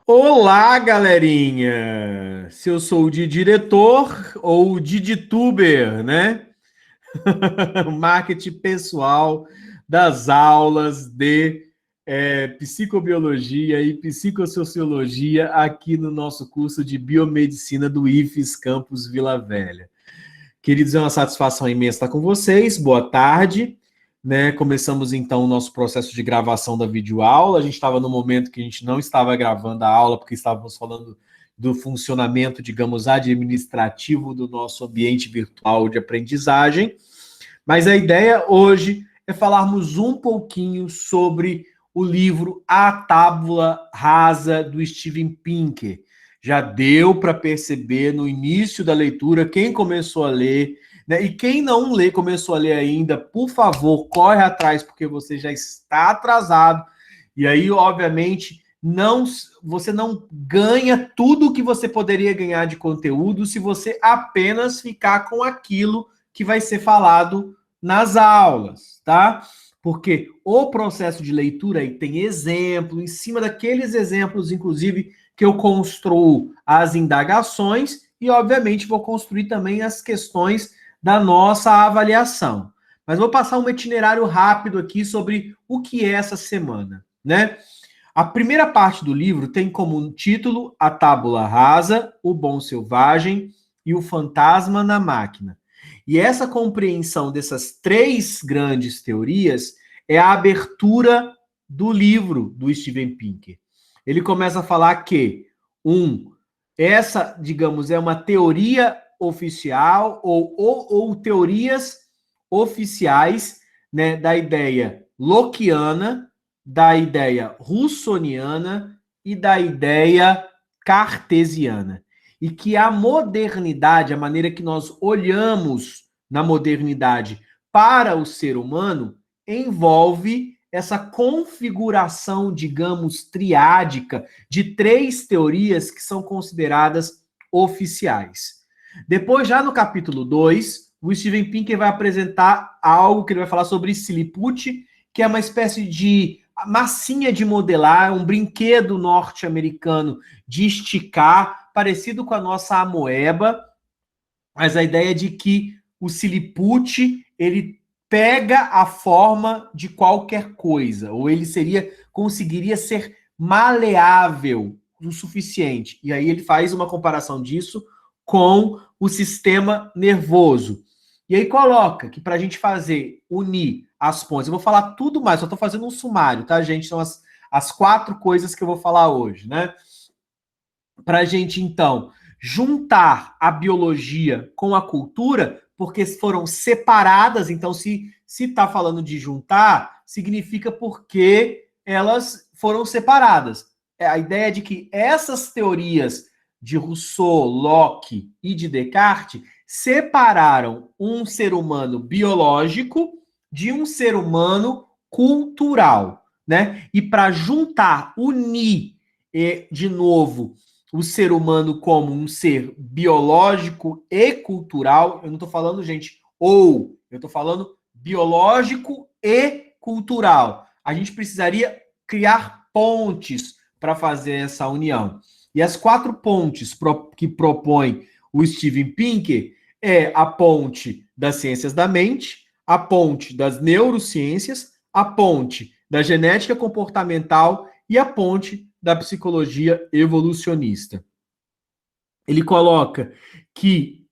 Olá, galerinha! Se eu sou de diretor ou de DiTuber, né? Marketing pessoal das aulas de psicobiologia e psicossociologia aqui no nosso curso de biomedicina do IFES Campus Vila Velha. Queridos, é uma satisfação imensa estar com vocês. Boa tarde. Né? Começamos então o nosso processo de gravação da videoaula. A gente estava no momento que a gente não estava gravando a aula, porque estávamos falando do funcionamento, digamos, administrativo do nosso ambiente virtual de aprendizagem. Mas a ideia hoje é falarmos um pouquinho sobre o livro A Tábula Rasa, do Steven Pinker. Já deu para perceber no início da leitura, quem começou a ler, né? E quem não lê, começou a ler ainda, por favor, corre atrás, porque você já está atrasado. E aí, obviamente, você não ganha tudo o que você poderia ganhar de conteúdo se você apenas ficar com aquilo que vai ser falado nas aulas, tá? Porque o processo de leitura aí tem exemplo, em cima daqueles exemplos, inclusive, que eu construo as indagações e, obviamente, vou construir também as questões da nossa avaliação. Mas vou passar um itinerário rápido aqui sobre o que é essa semana, né? A primeira parte do livro tem como título A Tábula Rasa, O Bom Selvagem e o Fantasma na Máquina. E essa compreensão dessas três grandes teorias é a abertura do livro do Steven Pinker. Ele começa a falar que, essa, digamos, é uma teoria oficial ou teorias oficiais, né, da ideia lockeana, da ideia russoniana e da ideia cartesiana. E que a modernidade, a maneira que nós olhamos na modernidade para o ser humano, envolve essa configuração, digamos, triádica de três teorias que são consideradas oficiais. Depois, já no capítulo 2, o Steven Pinker vai apresentar algo que ele vai falar sobre Siliput, que é uma espécie de massinha de modelar, um brinquedo norte-americano de esticar, parecido com a nossa amoeba, mas a ideia é de que o Siliput, ele pega a forma de qualquer coisa, ou ele conseguiria ser maleável o suficiente. E aí ele faz uma comparação disso com o sistema nervoso. E aí coloca que para a gente unir as pontes, eu vou falar tudo mais, só estou fazendo um sumário, tá, gente? São as quatro coisas que eu vou falar hoje, né? Para a gente, então, juntar a biologia com a cultura, porque foram separadas, então, se está falando de juntar, significa porque elas foram separadas. A ideia de que essas teorias de Rousseau, Locke e de Descartes separaram um ser humano biológico de um ser humano cultural, né? E para juntar, unir, de novo, o ser humano como um ser biológico e cultural, eu não estou falando, gente, eu estou falando biológico e cultural. A gente precisaria criar pontes para fazer essa união. E as quatro pontes que propõe o Steven Pinker é a ponte das ciências da mente, a ponte das neurociências, a ponte da genética comportamental e a ponte da psicologia evolucionista. Ele coloca que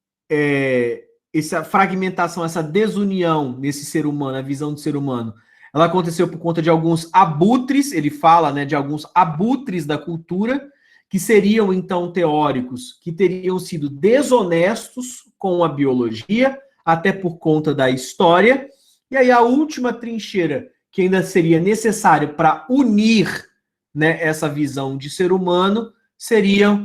essa fragmentação, essa desunião nesse ser humano, a visão do ser humano, ela aconteceu por conta de alguns abutres, ele fala, né, de alguns abutres da cultura, que seriam, então, teóricos que teriam sido desonestos com a biologia, até por conta da história. E aí a última trincheira, que ainda seria necessária para unir, né, essa visão de ser humano, seria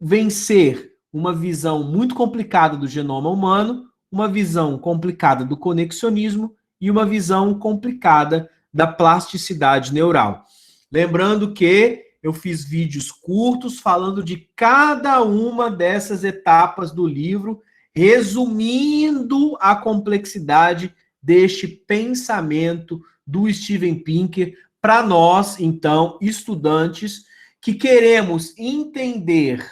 vencer uma visão muito complicada do genoma humano, uma visão complicada do conexionismo e uma visão complicada da plasticidade neural. Lembrando que eu fiz vídeos curtos falando de cada uma dessas etapas do livro, resumindo a complexidade deste pensamento do Steven Pinker para nós, então, estudantes que queremos entender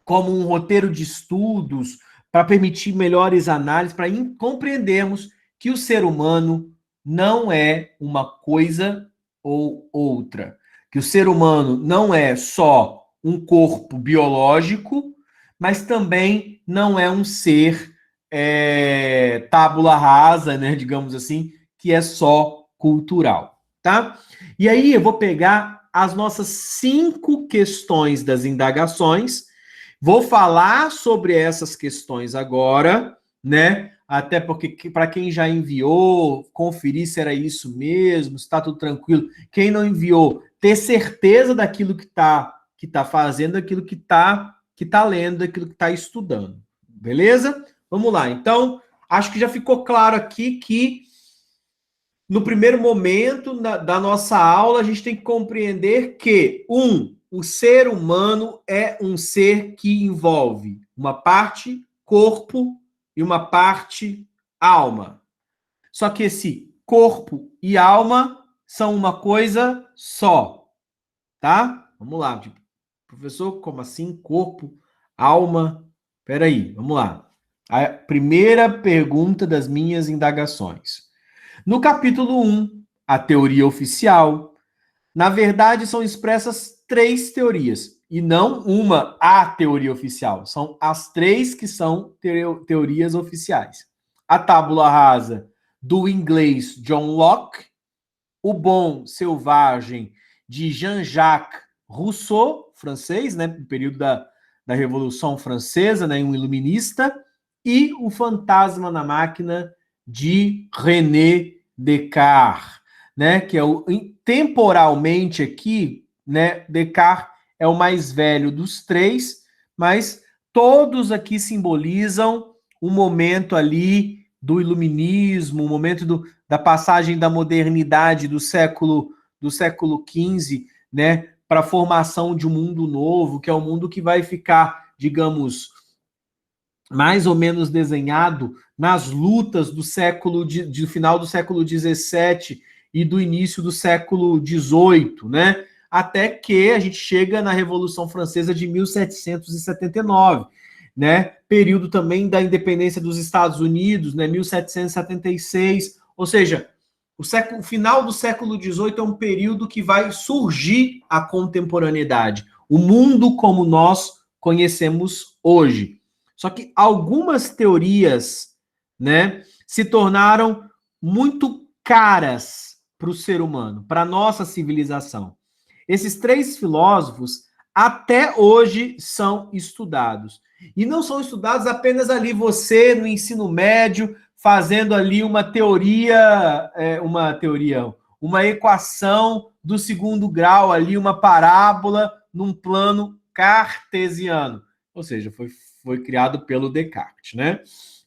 como um roteiro de estudos para permitir melhores análises, para compreendermos que o ser humano não é uma coisa ou outra. Que o ser humano não é só um corpo biológico, mas também não é um ser tábula rasa, né, digamos assim, que é só cultural, tá? E aí eu vou pegar as nossas 5 questões das indagações, vou falar sobre essas questões agora, né? Até porque, para quem já enviou, conferir se era isso mesmo, se está tudo tranquilo. Quem não enviou, ter certeza daquilo que tá fazendo, daquilo que tá lendo, daquilo que está estudando. Beleza? Vamos lá. Então, acho que já ficou claro aqui que no primeiro momento da nossa aula, a gente tem que compreender que, o ser humano é um ser que envolve uma parte corpo e uma parte alma. Só que esse corpo e alma são uma coisa só, tá? Vamos lá. Professor, como assim? Corpo, alma? Peraí, vamos lá. A primeira pergunta das minhas indagações. No capítulo 1, a teoria oficial, na verdade são expressas 3 teorias, e não a teoria oficial, são as 3 que são teorias oficiais. A tábula rasa do inglês John Locke, o bom selvagem de Jean-Jacques Rousseau, francês, né, no período da Revolução Francesa, né, um iluminista, e o fantasma na máquina de René Descartes, né, que é temporalmente aqui, né, Descartes é o mais velho dos 3, mas todos aqui simbolizam um momento ali do iluminismo, o momento da passagem da modernidade do século XV, né, para a formação de um mundo novo, que é um mundo que vai ficar, digamos, mais ou menos desenhado nas lutas do final do século XVII e do início do século XVIII, né? Até que a gente chega na Revolução Francesa de 1779, né? Período também da independência dos Estados Unidos, né? 1776. Ou seja, o final do século XVIII é um período que vai surgir a contemporaneidade, o mundo como nós conhecemos hoje. Só que algumas teorias, né, se tornaram muito caras para o ser humano, para a nossa civilização. Esses 3 filósofos até hoje são estudados. E não são estudados apenas ali você no ensino médio fazendo ali uma equação do segundo grau ali, uma parábola num plano cartesiano. Ou seja, foi criado pelo Descartes, né?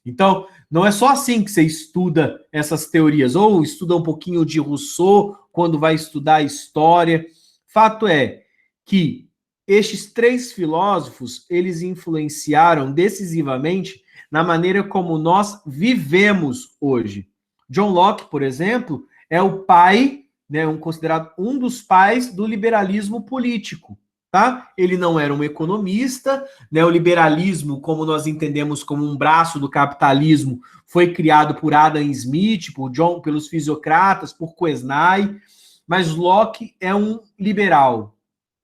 Então, não é só assim que você estuda essas teorias, ou estuda um pouquinho de Rousseau quando vai estudar a história. Fato é que estes 3 filósofos, eles influenciaram decisivamente na maneira como nós vivemos hoje. John Locke, por exemplo, é o pai, né, considerado um dos pais do liberalismo político. Tá? Ele não era um economista, né? O liberalismo, como nós entendemos como um braço do capitalismo, foi criado por Adam Smith, pelos fisiocratas, por Quesnay, mas Locke é um liberal,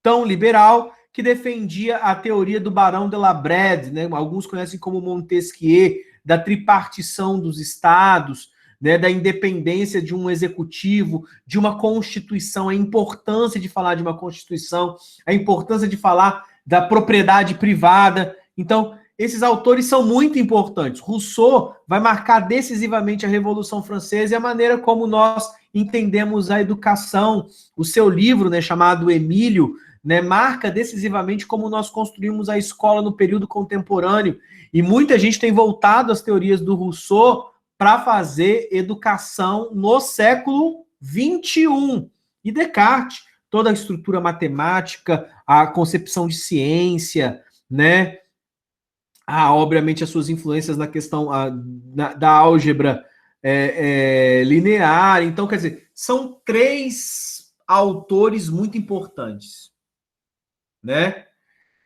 tão liberal que defendia a teoria do Barão de la Brede, né? Alguns conhecem como Montesquieu, da tripartição dos estados, né, da independência de um executivo, de uma constituição, a importância de falar de uma constituição, a importância de falar da propriedade privada. Então, esses autores são muito importantes. Rousseau vai marcar decisivamente a Revolução Francesa e a maneira como nós entendemos a educação. O seu livro, né, chamado Emílio, né, marca decisivamente como nós construímos a escola no período contemporâneo. E muita gente tem voltado às teorias do Rousseau para fazer educação no século XXI. E Descartes, toda a estrutura matemática, a concepção de ciência, né? Obviamente, as suas influências na questão da álgebra linear. Então, quer dizer, são 3 autores muito importantes. né?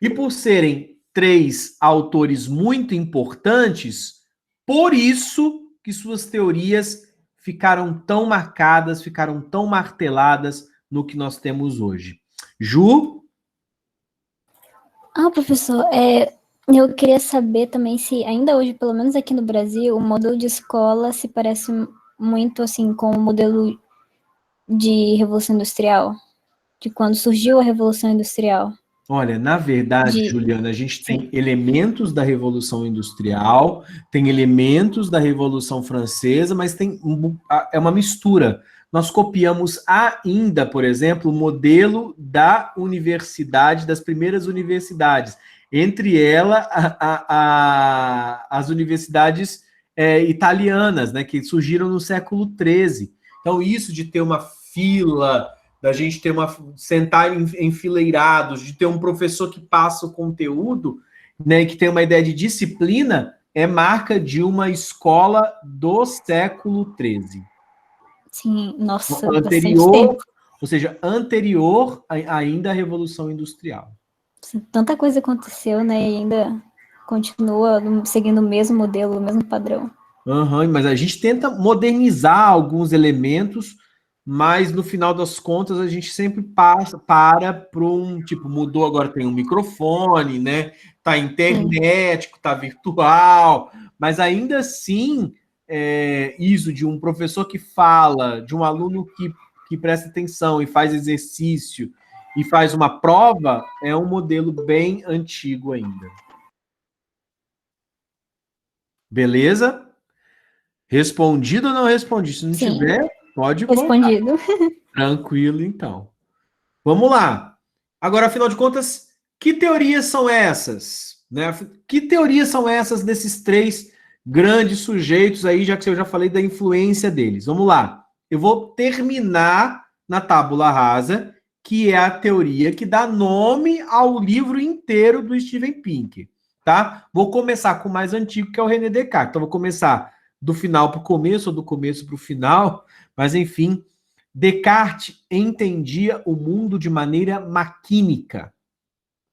E por serem 3 autores muito importantes, por isso que suas teorias ficaram tão marcadas, ficaram tão marteladas no que nós temos hoje. Ju? Professor, eu queria saber também se ainda hoje, pelo menos aqui no Brasil, o modelo de escola se parece muito assim com o modelo de Revolução Industrial, de quando surgiu a Revolução Industrial. Olha, na verdade, Juliana, a gente tem elementos da Revolução Industrial, tem elementos da Revolução Francesa, mas é uma mistura. Nós copiamos ainda, por exemplo, o modelo da universidade, das primeiras universidades, entre elas as universidades italianas, né, que surgiram no século XIII. Então, isso de ter uma fila, da gente ter sentar enfileirados, de ter um professor que passa o conteúdo, né, que tem uma ideia de disciplina, é marca de uma escola do século XIII. Sim, nossa, anterior, ou seja, anterior ainda à Revolução Industrial. Sim, tanta coisa aconteceu, né, e ainda continua seguindo o mesmo modelo, o mesmo padrão. Mas a gente tenta modernizar alguns elementos, mas no final das contas a gente sempre para um, tipo, mudou, agora tem um microfone, né? Tá internet, tá virtual, mas ainda assim, isso de um professor que fala, de um aluno que presta atenção e faz exercício e faz uma prova, é um modelo bem antigo ainda. Beleza? Respondido ou não respondido? Se não tiver, pode respondido. Tranquilo, então. Vamos lá. Agora, afinal de contas, que teorias são essas? Né? Que teorias são essas desses 3 grandes sujeitos aí, já que eu já falei da influência deles? Vamos lá. Eu vou terminar na tábula rasa, que é a teoria que dá nome ao livro inteiro do Steven Pinker. Tá? Vou começar com o mais antigo, que é o René Descartes. Então, vou começar do final para o começo, ou do começo para o final, mas enfim, Descartes entendia o mundo de maneira maquínica.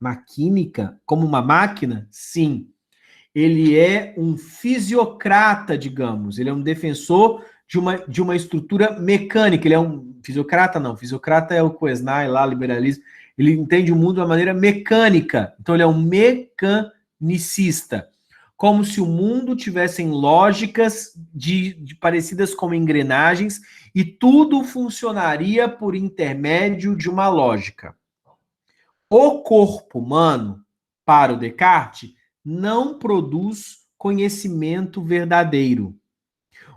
Maquínica? Como uma máquina? Sim. Ele é um fisiocrata, digamos. Ele é um defensor de uma estrutura mecânica. Ele é um fisiocrata, não. Fisiocrata é o Quesnay lá, liberalismo. Ele entende o mundo de uma maneira mecânica. Então, ele é um mecanicista. Como se o mundo tivesse lógicas parecidas com engrenagens e tudo funcionaria por intermédio de uma lógica. O corpo humano, para o Descartes, não produz conhecimento verdadeiro.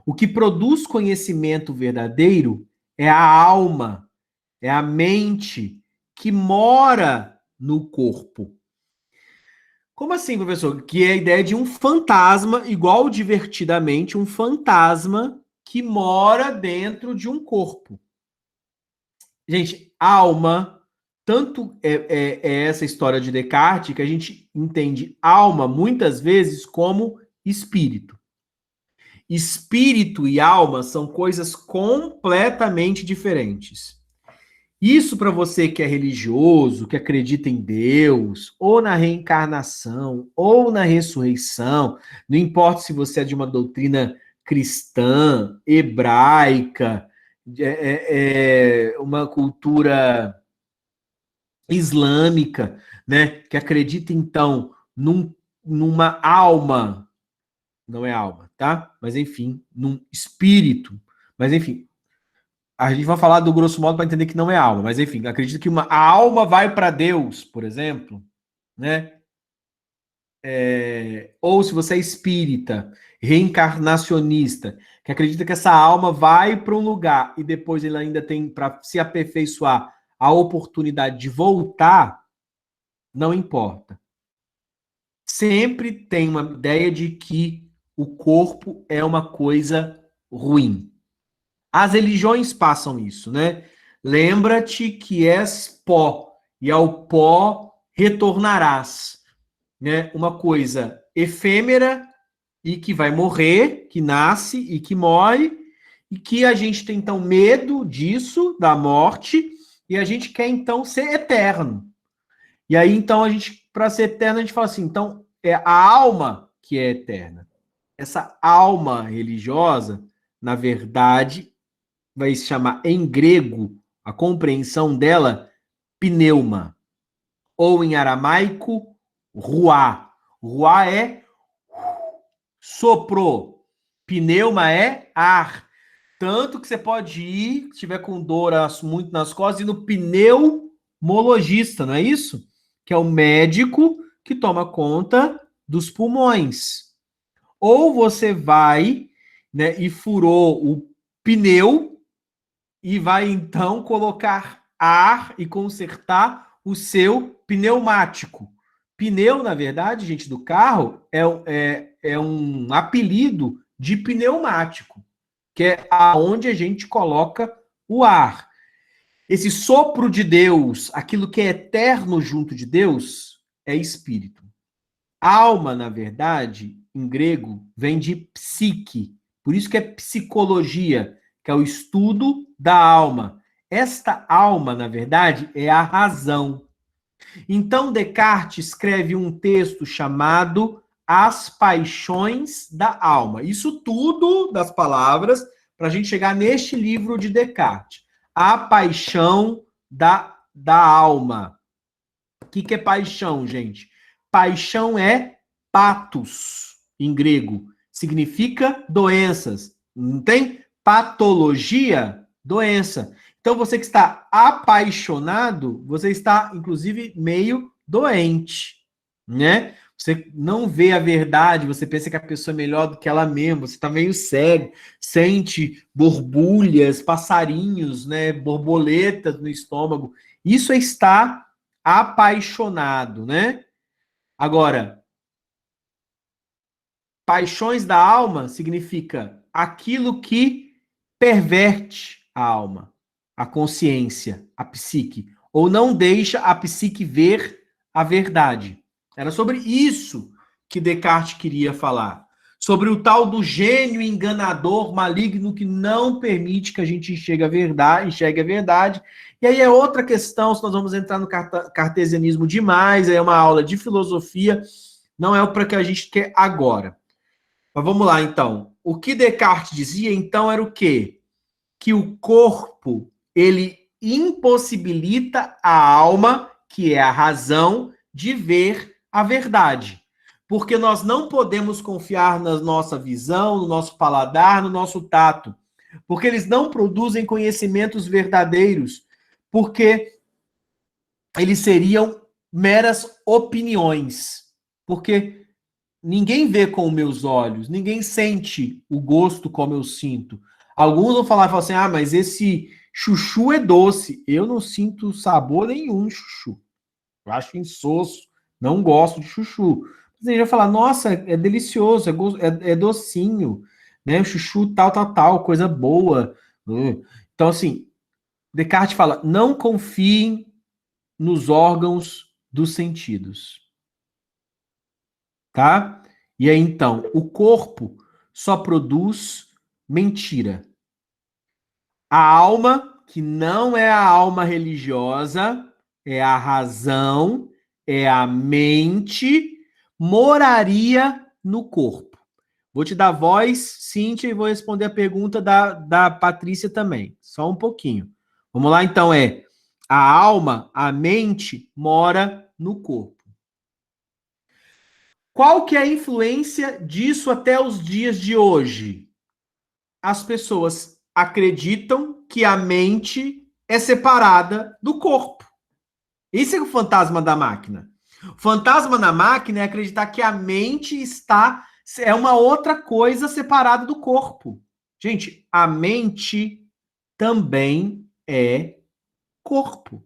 O que produz conhecimento verdadeiro é a alma, é a mente que mora no corpo. Como assim, professor? Que é a ideia de um fantasma, igual Divertidamente, um fantasma que mora dentro de um corpo. Gente, alma, tanto é essa história de Descartes que a gente entende alma muitas vezes como espírito. Espírito e alma são coisas completamente diferentes. Isso para você que é religioso, que acredita em Deus, ou na reencarnação, ou na ressurreição, não importa se você é de uma doutrina cristã, hebraica, uma cultura islâmica, né, que acredita então numa alma, não é alma, tá? Mas enfim, num espírito, mas enfim, a gente vai falar do grosso modo para entender que não é alma, mas enfim, acredito que a alma vai para Deus, por exemplo, né? Ou se você é espírita, reencarnacionista, que acredita que essa alma vai para um lugar e depois ele ainda tem, para se aperfeiçoar, a oportunidade de voltar, não importa. Sempre tem uma ideia de que o corpo é uma coisa ruim. As religiões passam isso, né? Lembra-te que és pó, e ao pó retornarás. Né? Uma coisa efêmera e que vai morrer, que nasce e que morre, e que a gente tem, então, medo disso, da morte, e a gente quer, então, ser eterno. E aí, então, para ser eterno, a gente fala assim, então, é a alma que é eterna. Essa alma religiosa, na verdade, vai se chamar em grego, a compreensão dela, pneuma. Ou em aramaico, ruá. Ruá é soprou. Pneuma é ar. Tanto que você pode ir, se tiver com dor muito nas costas, ir no pneumologista, não é isso? Que é o médico que toma conta dos pulmões. Ou você vai, né, e furou o pneu e vai então colocar ar e consertar o seu pneumático. Pneu, na verdade, gente, do carro é um apelido de pneumático, que é aonde a gente coloca o ar. Esse sopro de Deus, aquilo que é eterno junto de Deus, é espírito. Alma, na verdade, em grego, vem de psique. Por isso que é psicologia, que é o estudo da alma. Esta alma, na verdade, é a razão. Então, Descartes escreve um texto chamado As Paixões da Alma. Isso tudo das palavras para a gente chegar neste livro de Descartes. A paixão da alma. O que é paixão, gente? Paixão é patos, em grego. Significa doenças. Não tem? Patologia, doença. Então, você que está apaixonado, você está, inclusive, meio doente, né? Você não vê a verdade, você pensa que a pessoa é melhor do que ela mesma, você está meio cego, sente borbulhas, passarinhos, né? Borboletas no estômago. Isso é estar apaixonado, né? Agora, paixões da alma significa aquilo que perverte a alma, a consciência, a psique, ou não deixa a psique ver a verdade. Era sobre isso que Descartes queria falar. Sobre o tal do gênio enganador, maligno, que não permite que a gente enxergue a verdade. E aí é outra questão, se nós vamos entrar no cartesianismo demais, é uma aula de filosofia, não é para que a gente quer agora. Mas vamos lá, então. O que Descartes dizia, então, era o quê? Que o corpo, ele impossibilita a alma, que é a razão, de ver a verdade. Porque nós não podemos confiar na nossa visão, no nosso paladar, no nosso tato. Porque eles não produzem conhecimentos verdadeiros. Porque eles seriam meras opiniões. Porque ninguém vê com os meus olhos, ninguém sente o gosto como eu sinto. Alguns vão falar assim, ah, mas esse chuchu é doce. Eu não sinto sabor nenhum de chuchu. Eu acho insosso, não gosto de chuchu. Mas a gente vai falar, nossa, é delicioso, é docinho, né? Chuchu tal, coisa boa. Então, assim, Descartes fala, não confiem nos órgãos dos sentidos. Tá? E aí, então, o corpo só produz mentira. A alma, que não é a alma religiosa, é a razão, é a mente, moraria no corpo. Vou te dar voz, Cíntia, e vou responder a pergunta da Patrícia também. Só um pouquinho. Vamos lá, então, a alma, a mente, mora no corpo. Qual que é a influência disso até os dias de hoje? As pessoas acreditam que a mente é separada do corpo. Isso é o fantasma da máquina. O fantasma da máquina é acreditar que a mente é uma outra coisa separada do corpo. Gente, a mente também é corpo.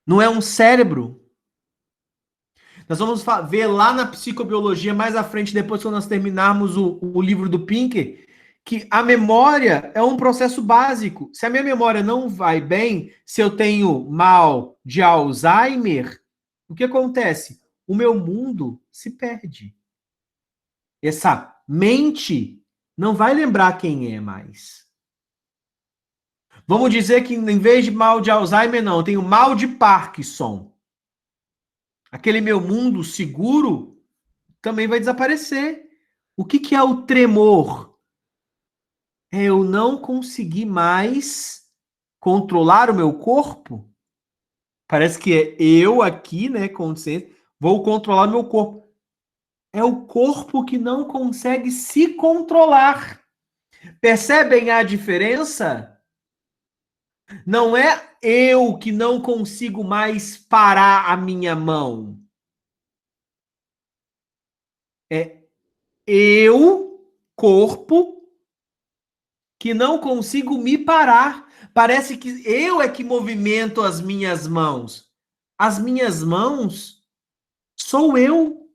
Não é um cérebro. Nós vamos ver lá na psicobiologia, mais à frente, depois que nós terminarmos o livro do Pinker, que a memória é um processo básico. Se a minha memória não vai bem, se eu tenho mal de Alzheimer, o que acontece? O meu mundo se perde. Essa mente não vai lembrar quem é mais. Vamos dizer que em vez de mal de Alzheimer, não, eu tenho mal de Parkinson. Aquele meu mundo seguro também vai desaparecer. O que é o tremor? É eu não conseguir mais controlar o meu corpo. Parece que é eu aqui, né, consciente, vou controlar meu corpo. É o corpo que não consegue se controlar. Percebem a diferença? Não é eu que não consigo mais parar a minha mão. É eu, corpo, que não consigo me parar. Parece que eu é que movimento as minhas mãos. As minhas mãos sou eu.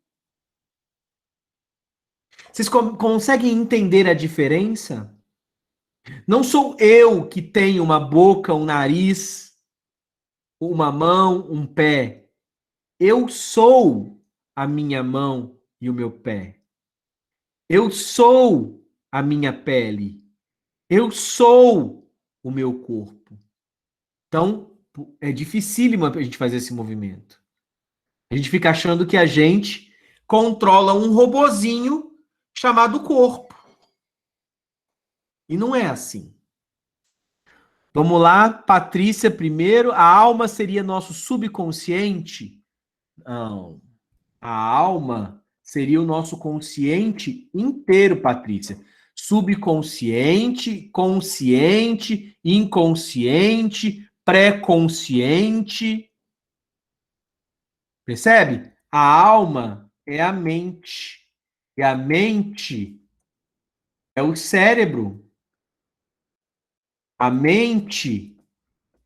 Vocês conseguem entender a diferença? Não sou eu que tenho uma boca, um nariz, uma mão, um pé. Eu sou a minha mão e o meu pé. Eu sou a minha pele. Eu sou o meu corpo. Então, é dificílimo a gente fazer esse movimento. A gente fica achando que a gente controla um robozinho chamado corpo. E não é assim. Vamos lá, Patrícia, primeiro. A alma seria nosso subconsciente? Não. A alma seria o nosso consciente inteiro, Patrícia. Subconsciente, consciente, inconsciente, pré-consciente. Percebe? A alma é a mente. E a mente é o cérebro. A mente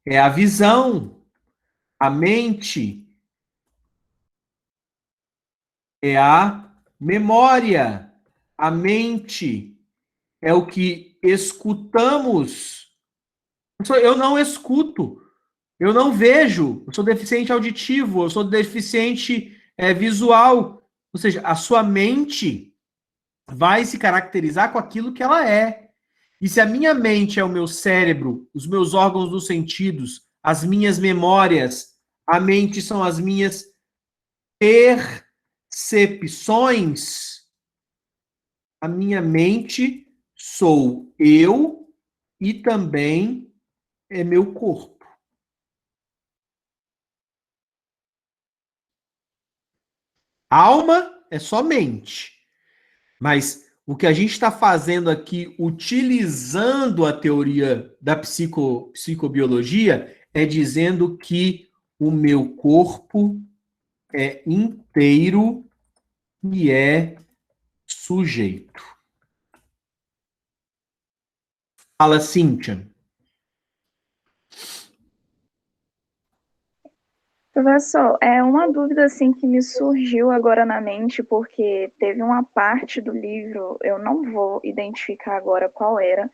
é a visão. A mente é a memória. A mente é o que escutamos. Eu não escuto, eu não vejo, eu sou deficiente auditivo, eu sou deficiente visual. Ou seja, a sua mente vai se caracterizar com aquilo que ela é. E se a minha mente é o meu cérebro, os meus órgãos dos sentidos, as minhas memórias, a mente são as minhas percepções, a minha mente sou eu e também é meu corpo. Alma é só mente. Mas o que a gente está fazendo aqui, utilizando a teoria da psicobiologia, é dizendo que o meu corpo é inteiro e é sujeito. Fala, Cíntia. Professor, é uma dúvida assim que me surgiu agora na mente, porque teve uma parte do livro, eu não vou identificar agora qual era,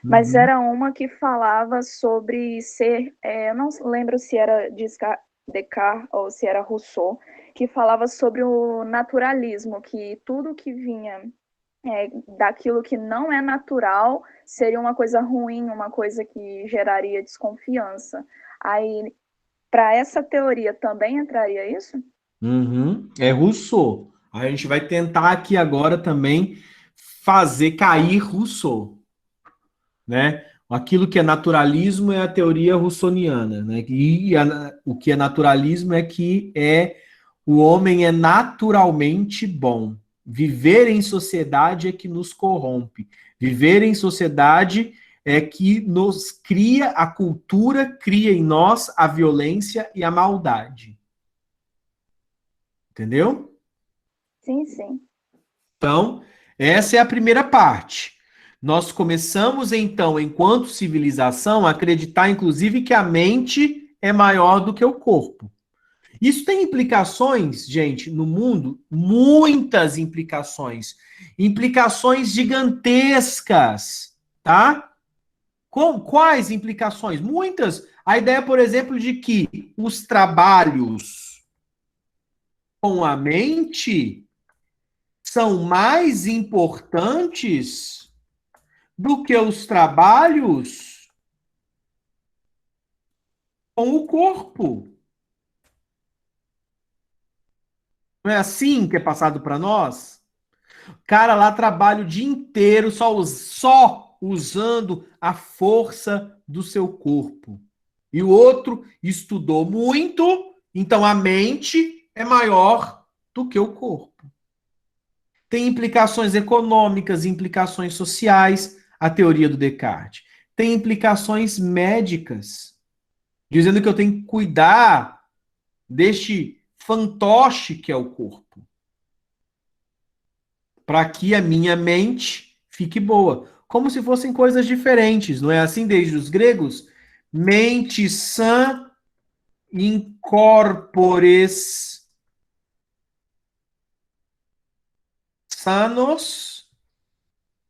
mas era uma que falava sobre ser, eu não lembro se era Descartes ou se era Rousseau, que falava sobre o naturalismo, que tudo que vinha daquilo que não é natural seria uma coisa ruim, uma coisa que geraria desconfiança. Aí, para essa teoria também entraria isso? É Rousseau. A gente vai tentar aqui agora também fazer cair Rousseau, né? Aquilo que é naturalismo é a teoria russoniana, né? E o que é naturalismo é que o homem é naturalmente bom. Viver em sociedade é que nos corrompe. Viver em sociedade é que nos cria a cultura, cria em nós a violência e a maldade. Entendeu? Sim, sim. Então, essa é a primeira parte. Nós começamos, então, enquanto civilização, a acreditar, inclusive, que a mente é maior do que o corpo. Isso tem implicações, gente, no mundo, muitas implicações. Implicações gigantescas, tá? Quais implicações? Muitas. A ideia, por exemplo, de que os trabalhos com a mente são mais importantes do que os trabalhos com o corpo. Não é assim que é passado para nós? O cara lá trabalha o dia inteiro só usando a força do seu corpo. E o outro estudou muito, então a mente é maior do que o corpo. Tem implicações econômicas, implicações sociais, a teoria do Descartes. Tem implicações médicas, dizendo que eu tenho que cuidar deste fantoche que é o corpo, para que a minha mente fique boa. Como se fossem coisas diferentes, não é assim desde os gregos? Mente sã in corpores sanos,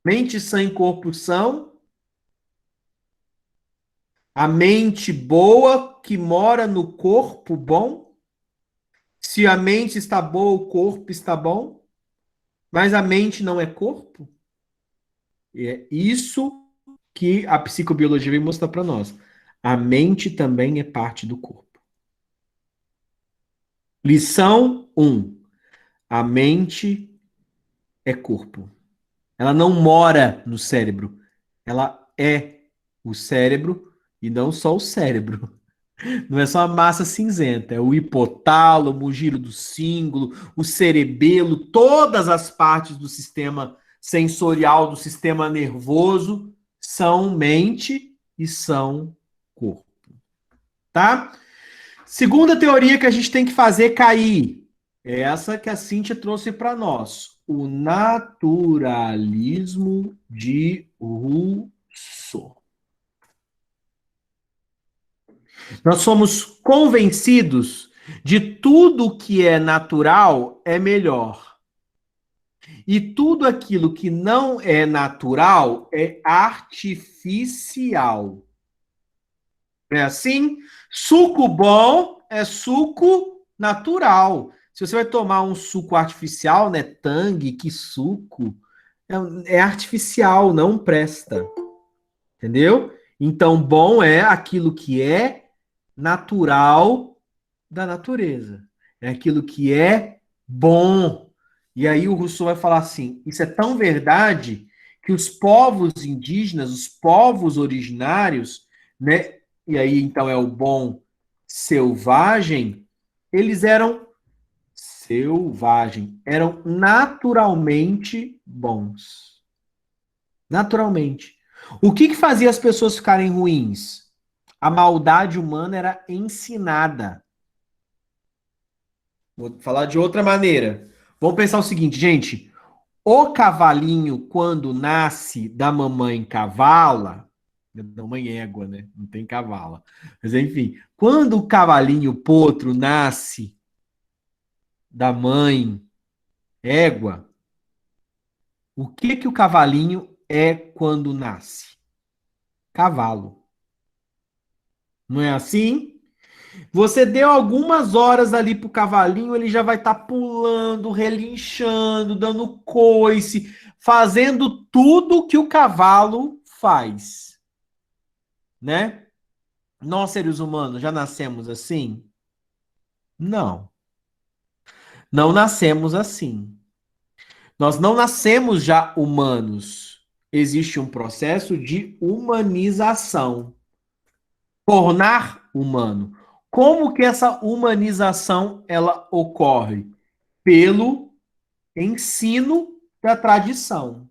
mente sã em corpo são, a mente boa que mora no corpo bom. Se a mente está boa, o corpo está bom, mas a mente não é corpo. E é isso que a psicobiologia vem mostrar para nós. A mente também é parte do corpo. Lição 1. A mente é corpo. Ela não mora no cérebro. Ela é o cérebro e não só o cérebro. Não é só a massa cinzenta, é o hipotálamo, o giro do cíngulo, o cerebelo, todas as partes do sistema sensorial, do sistema nervoso, são mente e são corpo. Tá? Segunda teoria que a gente tem que fazer cair, é essa que a Cíntia trouxe para nós, o naturalismo de Rousseau. Nós somos convencidos de tudo que é natural é melhor. E tudo aquilo que não é natural é artificial. É assim? Suco bom é suco natural. Se você vai tomar um suco artificial, né? Tang, que suco. É artificial, não presta. Entendeu? Então, bom é aquilo que é natural da natureza. É aquilo que é bom. E aí o Rousseau vai falar assim: isso é tão verdade que os povos indígenas, os povos originários, né? E aí então é o bom selvagem, eles eram selvagem, eram naturalmente bons. Naturalmente. O que fazia as pessoas ficarem ruins? A maldade humana era ensinada. Vou falar de outra maneira. Vamos pensar o seguinte, gente. O cavalinho, quando nasce da mamãe cavala, da mãe égua, né? Não tem cavala. Mas enfim, quando o cavalinho potro nasce da mãe égua, o que o cavalinho é quando nasce? Cavalo. Não é assim? Você deu algumas horas ali pro cavalinho, ele já vai estar pulando, relinchando, dando coice, fazendo tudo que o cavalo faz, né? Nós, seres humanos, já nascemos assim? Não. Não nascemos assim. Nós não nascemos já humanos. Existe um processo de humanização. Tornar humano. Como que essa humanização ela ocorre? Pelo ensino da tradição.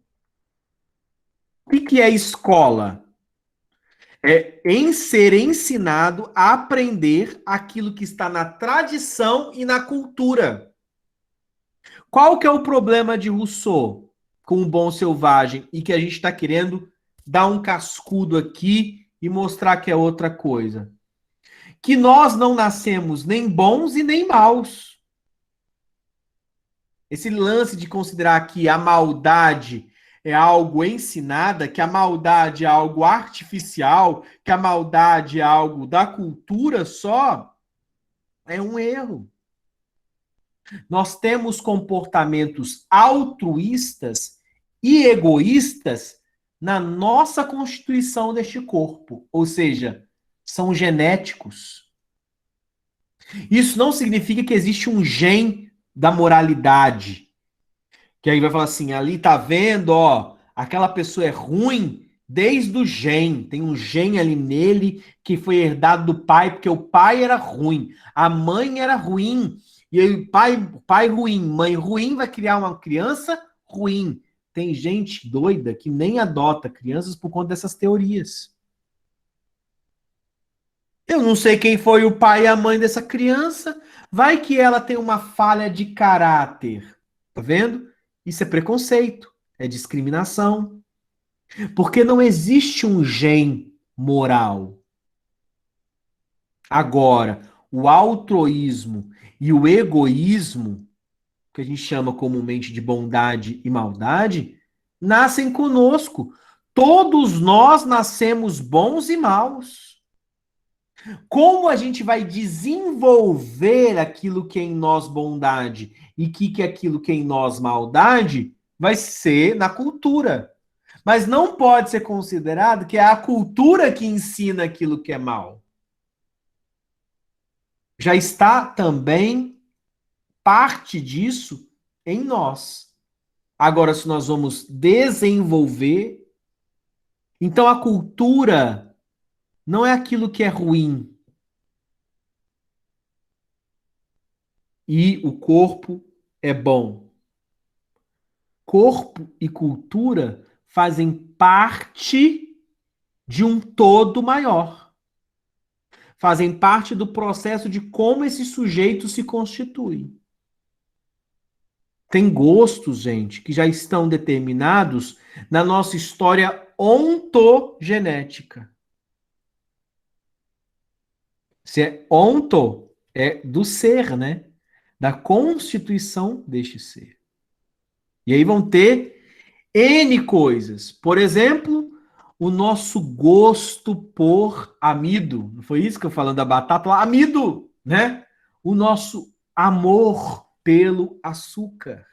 O que é escola? É ser ensinado a aprender aquilo que está na tradição e na cultura. Qual que é o problema de Rousseau com o bom selvagem e que a gente está querendo dar um cascudo aqui e mostrar que é outra coisa? Que nós não nascemos nem bons e nem maus. Esse lance de considerar que a maldade é algo ensinada, que a maldade é algo artificial, que a maldade é algo da cultura só, é um erro. Nós temos comportamentos altruístas e egoístas na nossa constituição deste corpo, ou seja, são genéticos. Isso não significa que existe um gen da moralidade. Que aí vai falar assim, ali tá vendo, ó, aquela pessoa é ruim desde o gen. Tem um gen ali nele que foi herdado do pai, porque o pai era ruim, a mãe era ruim. E aí pai ruim, mãe ruim vai criar uma criança ruim. Tem gente doida que nem adota crianças por conta dessas teorias. Eu não sei quem foi o pai e a mãe dessa criança. Vai que ela tem uma falha de caráter. Tá vendo? Isso é preconceito, é discriminação. Porque não existe um gen moral. Agora, o altruísmo e o egoísmo, que a gente chama comumente de bondade e maldade, nascem conosco. Todos nós nascemos bons e maus. Como a gente vai desenvolver aquilo que é em nós bondade e que é aquilo que é em nós maldade, vai ser na cultura. Mas não pode ser considerado que é a cultura que ensina aquilo que é mal. Já está também parte disso em nós. Agora, se nós vamos desenvolver, então a cultura não é aquilo que é ruim. E o corpo é bom. Corpo e cultura fazem parte de um todo maior. Fazem parte do processo de como esse sujeito se constitui. Tem gostos, gente, que já estão determinados na nossa história ontogenética. Se é onto, é do ser, né? Da constituição deste ser. E aí vão ter N coisas. Por exemplo, o nosso gosto por amido. Não foi isso que eu falando da batata? Amido, né? O nosso amor pelo açúcar.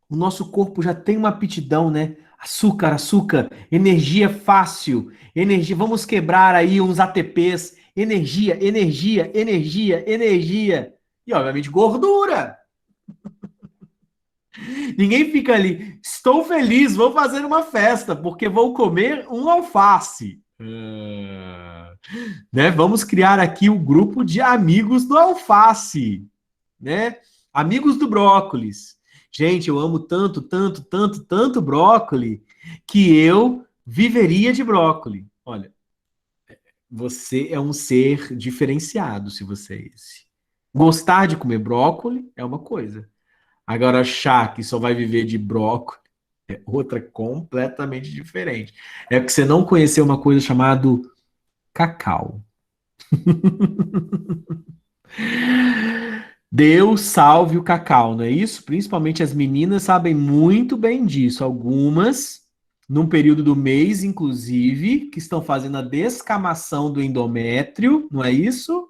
O nosso corpo já tem uma aptidão, né? Açúcar, açúcar, energia fácil, energia. Vamos quebrar aí uns ATPs. Energia, energia, energia, energia. E, obviamente, gordura. Ninguém fica ali, estou feliz, vou fazer uma festa, porque vou comer um alface. Né? Vamos criar aqui o grupo de amigos do alface, né? Amigos do brócolis. Gente, eu amo tanto, tanto, tanto, tanto brócoli, que eu viveria de brócoli. Olha, você é um ser diferenciado, se você é esse. Gostar de comer brócoli é uma coisa. Agora, achar que só vai viver de brócolis é outra completamente diferente. É que você não conheceu uma coisa chamada cacau. Deus salve o cacau, não é isso? Principalmente as meninas sabem muito bem disso. Algumas, num período do mês, inclusive, que estão fazendo a descamação do endométrio, não é isso?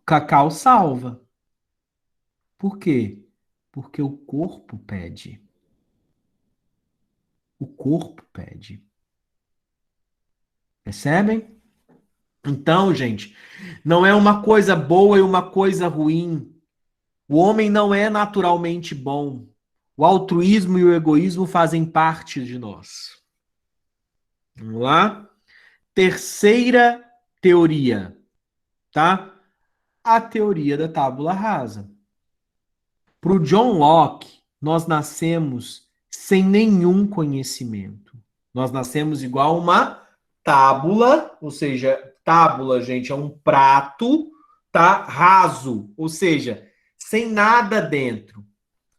Cacau salva. Por quê? Porque o corpo pede. O corpo pede. Percebem? Então, gente, não é uma coisa boa e uma coisa ruim. O homem não é naturalmente bom. O altruísmo e o egoísmo fazem parte de nós. Vamos lá? Terceira teoria, tá? A teoria da tábula rasa. Para o John Locke, nós nascemos sem nenhum conhecimento. Nós nascemos igual uma tábula, ou seja, tábula, gente, é um prato, tá? Raso, ou seja, sem nada dentro.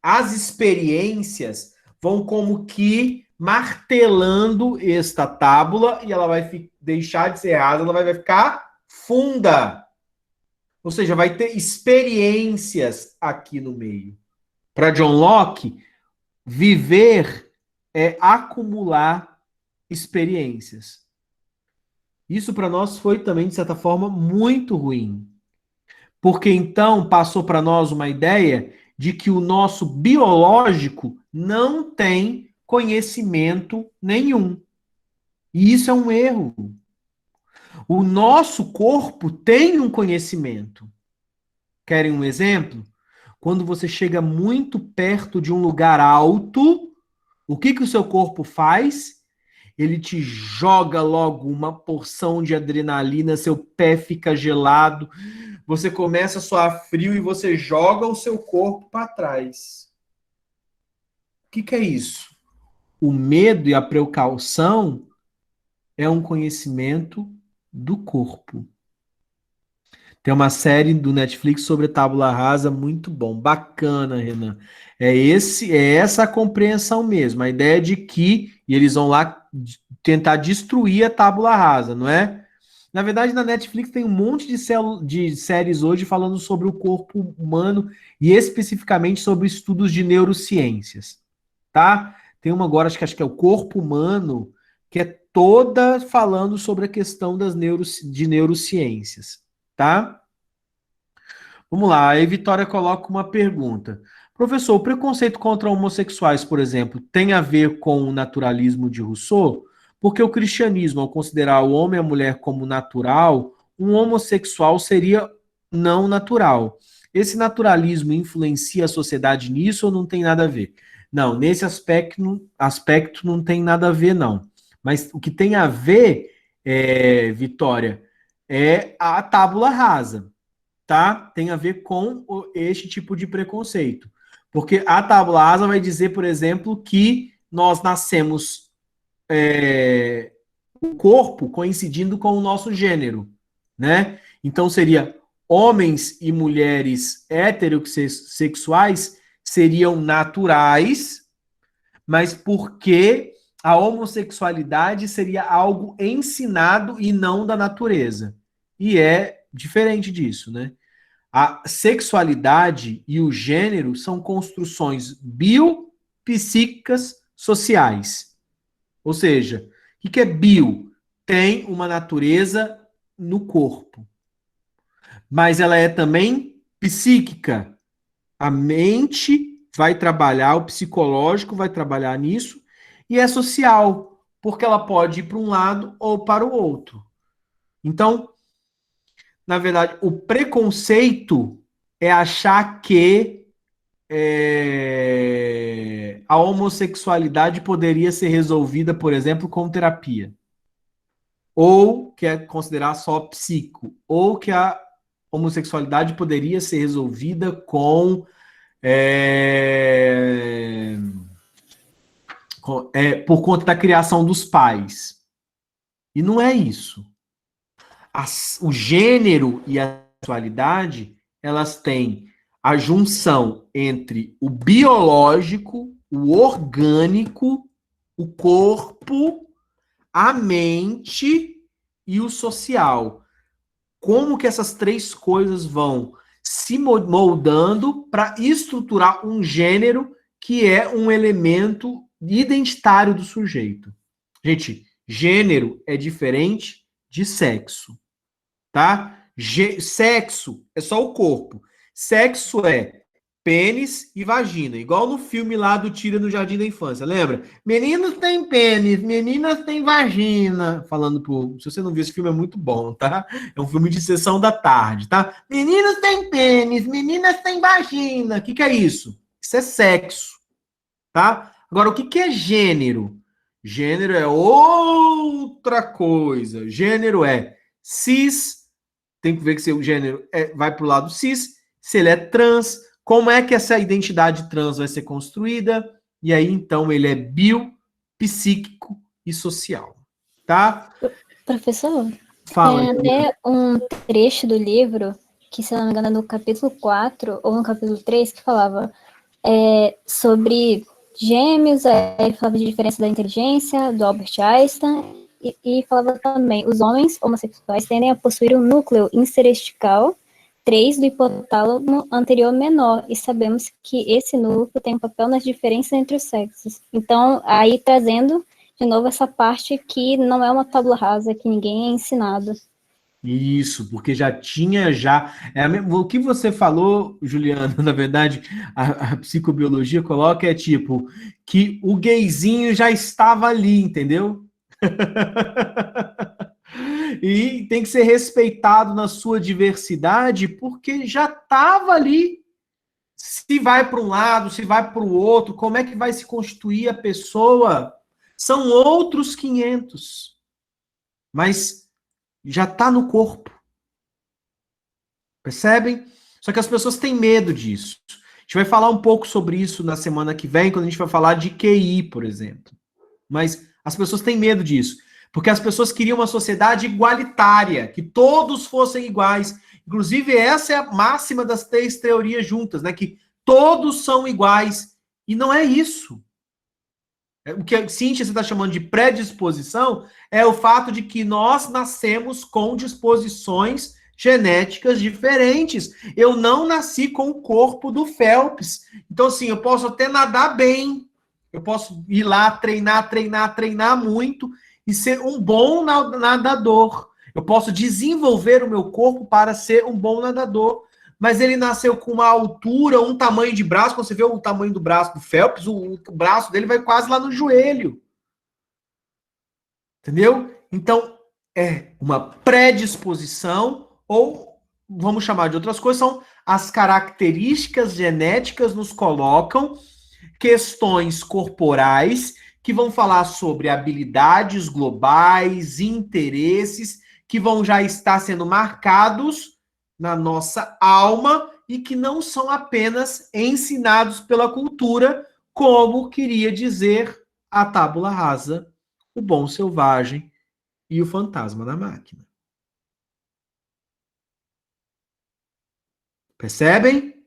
As experiências vão como que martelando esta tábula e ela vai deixar de ser rasa, ela vai ficar funda. Ou seja, vai ter experiências aqui no meio. Para John Locke, viver é acumular experiências. Isso para nós foi também, de certa forma, muito ruim. Porque então passou para nós uma ideia de que o nosso biológico não tem conhecimento nenhum. E isso é um erro. O nosso corpo tem um conhecimento. Querem um exemplo? Quando você chega muito perto de um lugar alto, o que que o seu corpo faz? Ele te joga logo uma porção de adrenalina, seu pé fica gelado, você começa a suar frio e você joga o seu corpo para trás. O que que é isso? O medo e a precaução é um conhecimento do corpo. Tem uma série do Netflix sobre tábula rasa muito bom, bacana, Renan. É essa a compreensão mesmo, a ideia de que e eles vão lá tentar destruir a tábula rasa, não é? Na verdade, na Netflix tem um monte de séries hoje falando sobre o corpo humano e especificamente sobre estudos de neurociências, tá? Tem uma agora, acho que é o corpo humano, que é toda falando sobre a questão de neurociências. Tá? Vamos lá, aí Vitória coloca uma pergunta. Professor, o preconceito contra homossexuais, por exemplo, tem a ver com o naturalismo de Rousseau? Porque o cristianismo, ao considerar o homem e a mulher como natural, um homossexual seria não natural. Esse naturalismo influencia a sociedade nisso ou não tem nada a ver? Não, nesse aspecto não tem nada a ver, não. Mas o que tem a ver, Vitória, é a tábula rasa, tá? Tem a ver com este tipo de preconceito. Porque a tábula rasa vai dizer, por exemplo, que nós nascemos o corpo coincidindo com o nosso gênero, né? Então seria homens e mulheres heterossexuais seriam naturais, mas porque a homossexualidade seria algo ensinado e não da natureza. E é diferente disso, né? A sexualidade e o gênero são construções biopsíquicas sociais. Ou seja, o que é bio? Tem uma natureza no corpo. Mas ela é também psíquica. A mente vai trabalhar, o psicológico vai trabalhar nisso, e é social, porque ela pode ir para um lado ou para o outro. Então, na verdade, o preconceito é achar que a homossexualidade poderia ser resolvida, por exemplo, com terapia. Ou que é considerar só psico. Ou que a homossexualidade poderia ser resolvida por conta da criação dos pais. E não é isso. O gênero e a sexualidade, elas têm a junção entre o biológico, o orgânico, o corpo, a mente e o social. Como que essas três coisas vão se moldando para estruturar um gênero que é um elemento identitário do sujeito. Gente, gênero é diferente de sexo, tá? Sexo é só o corpo. Sexo é pênis e vagina, igual no filme lá do Tira no Jardim da Infância, lembra? Meninos têm pênis, meninas têm vagina. Se você não viu esse filme, é muito bom, tá? É um filme de sessão da tarde, tá? Meninos têm pênis, meninas têm vagina. O que é isso? Isso é sexo, tá? Agora, o que é gênero? Gênero é outra coisa. Gênero é cis, tem que ver que seu gênero vai para o lado cis, se ele é trans, como é que essa identidade trans vai ser construída, e aí, então, ele é biopsíquico e social, tá? Professor, Fala. tem até um trecho do livro, que se não me engano é no capítulo 4 ou no capítulo 3, que falava sobre gêmeos, aí falava de diferença da inteligência, do Albert Einstein, e falava também, os homens homossexuais tendem a possuir um núcleo intersticial 3 do hipotálamo anterior menor, e sabemos que esse núcleo tem um papel nas diferenças entre os sexos. Então, aí trazendo de novo essa parte que não é uma tábua rasa, que ninguém é ensinado. Isso, porque o que você falou, Juliana, na verdade, a psicobiologia coloca tipo, que o gayzinho já estava ali, entendeu? E tem que ser respeitado na sua diversidade, porque já estava ali. Se vai para um lado, se vai para o outro, como é que vai se constituir a pessoa? São outros 500. Mas já está no corpo. Percebem? Só que as pessoas têm medo disso. A gente vai falar um pouco sobre isso na semana que vem, quando a gente vai falar de QI, por exemplo. Mas as pessoas têm medo disso. Porque as pessoas queriam uma sociedade igualitária, que todos fossem iguais. Inclusive, essa é a máxima das 3 teorias juntas, né? Que todos são iguais. E não é isso. O que a Cíntia está chamando de predisposição é o fato de que nós nascemos com disposições genéticas diferentes. Eu não nasci com o corpo do Phelps. Então, assim, eu posso até nadar bem. Eu posso ir lá treinar muito e ser um bom nadador. Eu posso desenvolver o meu corpo para ser um bom nadador. Mas ele nasceu com uma altura, um tamanho de braço. Quando você vê o tamanho do braço do Phelps, o braço dele vai quase lá no joelho. Entendeu? Então, é uma predisposição, ou vamos chamar de outras coisas, são as características genéticas nos colocam questões corporais que vão falar sobre habilidades globais, interesses, que vão já estar sendo marcados na nossa alma e que não são apenas ensinados pela cultura, como queria dizer a Tábula Rasa, o Bom Selvagem e o Fantasma da Máquina. Percebem?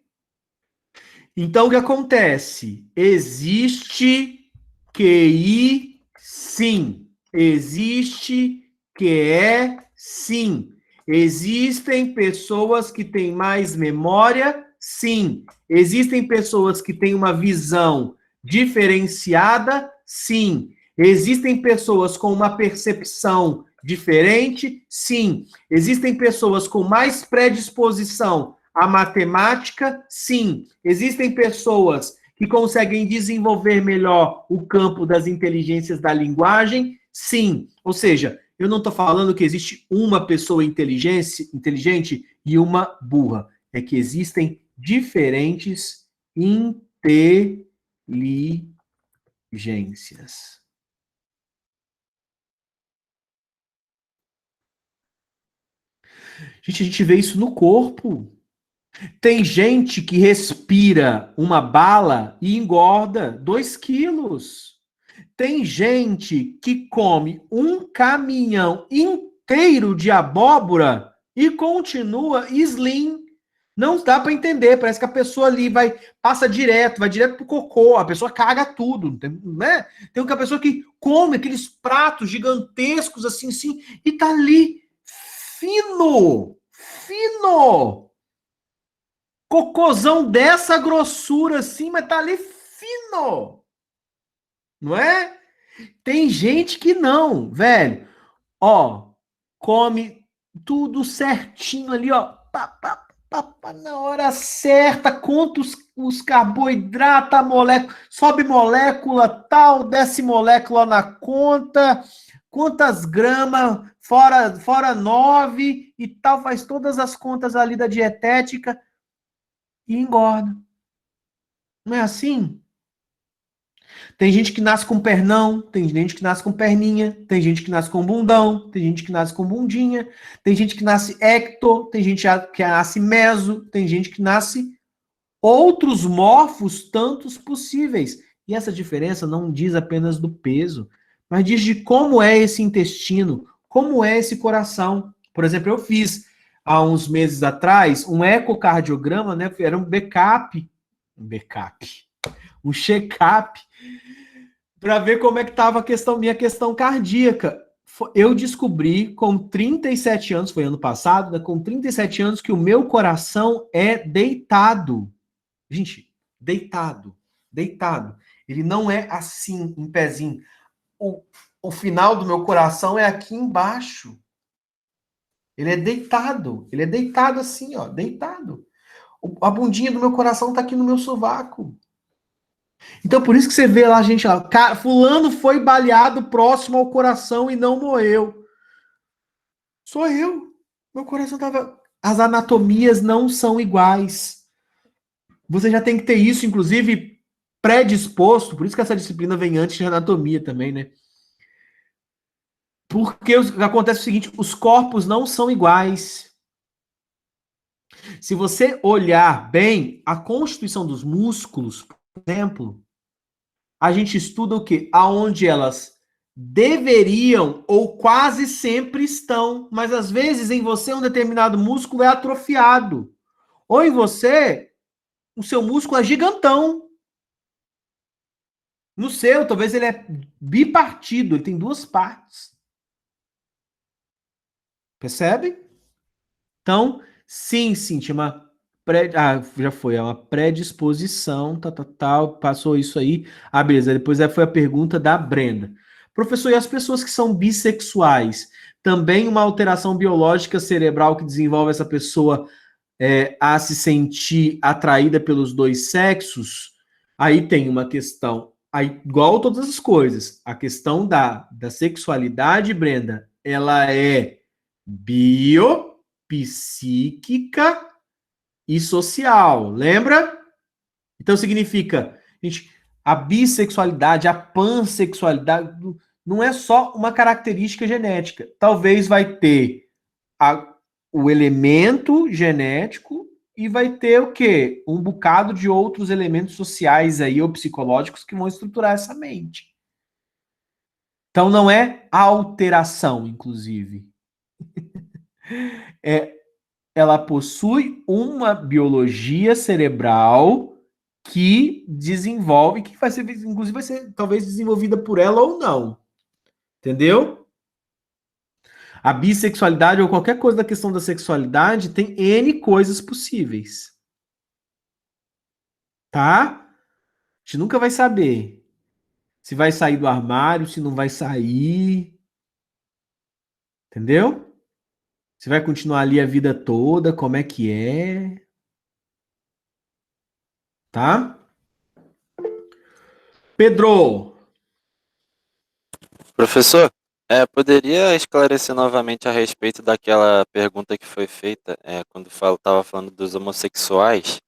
Então, o que acontece? Existe QI, sim. Existe QE, sim. Existem pessoas que têm mais memória, sim. Existem pessoas que têm uma visão diferenciada, sim. Existem pessoas com uma percepção diferente, sim. Existem pessoas com mais predisposição à matemática, sim. Existem pessoas que conseguem desenvolver melhor o campo das inteligências da linguagem, sim. Ou seja, eu não estou falando que existe uma pessoa inteligente e uma burra. É que existem diferentes inteligências. Gente, a gente vê isso no corpo. Tem gente que respira uma bala e engorda 2 quilos. Tem gente que come um caminhão inteiro de abóbora e continua slim. Não dá para entender, parece que a pessoa ali vai direto pro cocô, a pessoa caga tudo, né? Tem uma pessoa que come aqueles pratos gigantescos assim, e tá ali fino. Cocôzão dessa grossura assim, mas tá ali fino. Não é? Tem gente que não, velho. Ó, come tudo certinho ali, ó. Na hora certa, conta os carboidratos, a molécula, sobe molécula tal, desce molécula na conta, quantas gramas, fora 9 e tal, faz todas as contas ali da dietética e engorda. Não é assim? Tem gente que nasce com pernão, tem gente que nasce com perninha, tem gente que nasce com bundão, tem gente que nasce com bundinha, tem gente que nasce ecto, tem gente que nasce meso, tem gente que nasce outros morfos tantos possíveis. E essa diferença não diz apenas do peso, mas diz de como é esse intestino, como é esse coração. Por exemplo, eu fiz há uns meses atrás um ecocardiograma, né? Era um check-up para ver como é que estava minha questão cardíaca. Eu descobri com 37 anos, foi ano passado, né, com 37 anos, que o meu coração é deitado. Gente, deitado. Ele não é assim, em pezinho. O final do meu coração é aqui embaixo. Ele é deitado assim, ó, deitado. A bundinha do meu coração tá aqui no meu sovaco. Então, por isso que você vê lá, gente, lá, fulano foi baleado próximo ao coração e não morreu. Sou eu. Meu coração tava... As anatomias não são iguais. Você já tem que ter isso, inclusive, predisposto. Por isso que essa disciplina vem antes de anatomia também, né? Porque acontece o seguinte, os corpos não são iguais. Se você olhar bem a constituição dos músculos, por exemplo, a gente estuda o quê? Aonde elas deveriam ou quase sempre estão, mas às vezes em você um determinado músculo é atrofiado. Ou em você, o seu músculo é gigantão. No seu, talvez ele é bipartido, ele tem duas partes. Percebe? Então, sim, Cintia, já foi, é uma predisposição, tal, passou isso aí. Ah, beleza, depois foi a pergunta da Brenda. Professor, e as pessoas que são bissexuais? Também uma alteração biológica cerebral que desenvolve essa pessoa a se sentir atraída pelos dois sexos? Aí tem uma questão, aí, igual todas as coisas, a questão da sexualidade, Brenda, ela é biopsíquica e social, lembra? Então significa, gente, a bissexualidade, a pansexualidade não é só uma característica genética. Talvez vai ter o elemento genético e vai ter o quê? Um bocado de outros elementos sociais aí ou psicológicos que vão estruturar essa mente. Então não é alteração, inclusive. Ela possui uma biologia cerebral que desenvolve, que vai ser, inclusive, vai ser talvez desenvolvida por ela ou não. Entendeu? A bissexualidade ou qualquer coisa da questão da sexualidade tem N coisas possíveis. Tá? A gente nunca vai saber se vai sair do armário, se não vai sair. Entendeu? Se vai continuar ali a vida toda, como é que é. Tá? Pedro! Professor, poderia esclarecer novamente a respeito daquela pergunta que foi feita quando estava falando dos homossexuais,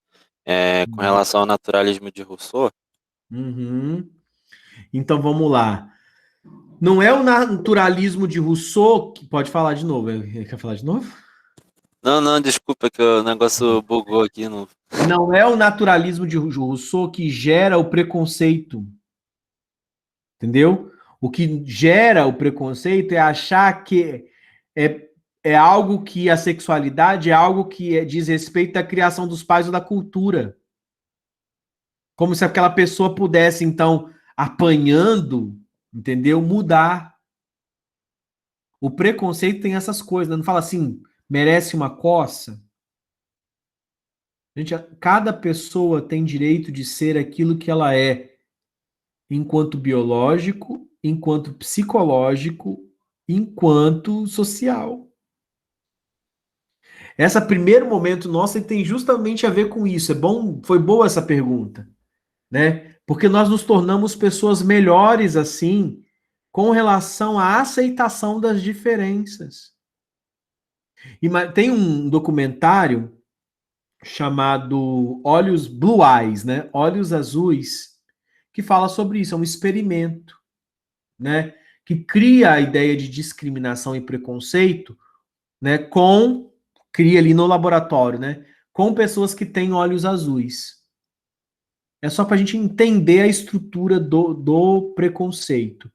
com relação ao naturalismo de Rousseau? Uhum. Então vamos lá. Não é o naturalismo de Rousseau que pode falar de novo. Quer falar de novo? Não, não, desculpa que o negócio bugou aqui. No... Não é o naturalismo de Rousseau que gera o preconceito. Entendeu? O que gera o preconceito é achar que é algo que a sexualidade é algo que diz respeito à criação dos pais ou da cultura. Como se aquela pessoa pudesse, então, apanhando, entendeu? Mudar. O preconceito tem essas coisas, né? Não fala assim, merece uma coça. Gente, cada pessoa tem direito de ser aquilo que ela é, enquanto biológico, enquanto psicológico, enquanto social. Esse primeiro momento nosso tem justamente a ver com isso. É bom, foi boa essa pergunta, né? Porque nós nos tornamos pessoas melhores assim, com relação à aceitação das diferenças. E tem um documentário chamado Olhos Blue Eyes, né? Olhos Azuis, que fala sobre isso, é um experimento, né? Que cria a ideia de discriminação e preconceito, né? Cria ali no laboratório, né? Com pessoas que têm olhos azuis. É só para a gente entender a estrutura do preconceito.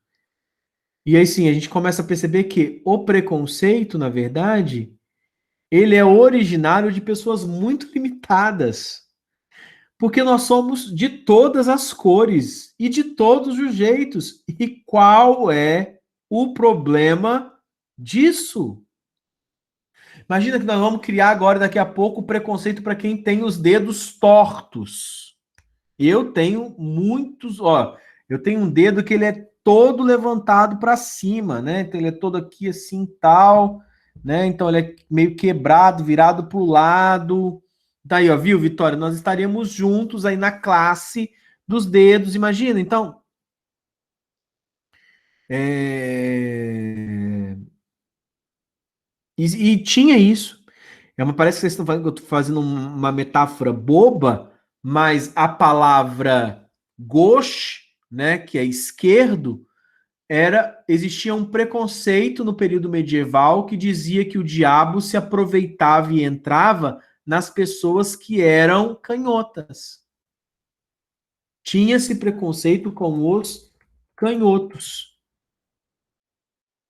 E aí sim, a gente começa a perceber que o preconceito, na verdade, ele é originário de pessoas muito limitadas. Porque nós somos de todas as cores e de todos os jeitos. E qual é o problema disso? Imagina que nós vamos criar agora, daqui a pouco, o preconceito para quem tem os dedos tortos. Eu tenho muitos, ó, eu tenho um dedo que ele é todo levantado para cima, né? Então ele é todo aqui assim, tal, né? Então ele é meio quebrado, virado para o lado. Daí, ó, viu, Vitória? Nós estaríamos juntos aí na classe dos dedos, imagina. Então, E tinha isso. Parece que vocês estão fazendo, eu estou fazendo uma metáfora boba, mas a palavra gauche, né, que é esquerdo, existia um preconceito no período medieval que dizia que o diabo se aproveitava e entrava nas pessoas que eram canhotas. Tinha esse preconceito com os canhotos.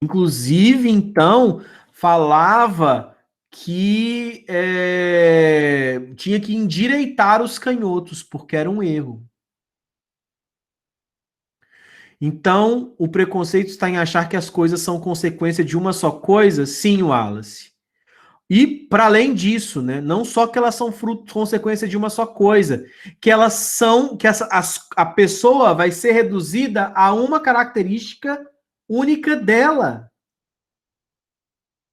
Inclusive, então, falava que tinha que endireitar os canhotos, porque era um erro. Então, o preconceito está em achar que as coisas são consequência de uma só coisa? Sim, Wallace. E, para além disso, né, não só que elas são consequência de uma só coisa, que elas são, que a pessoa vai ser reduzida a uma característica única dela.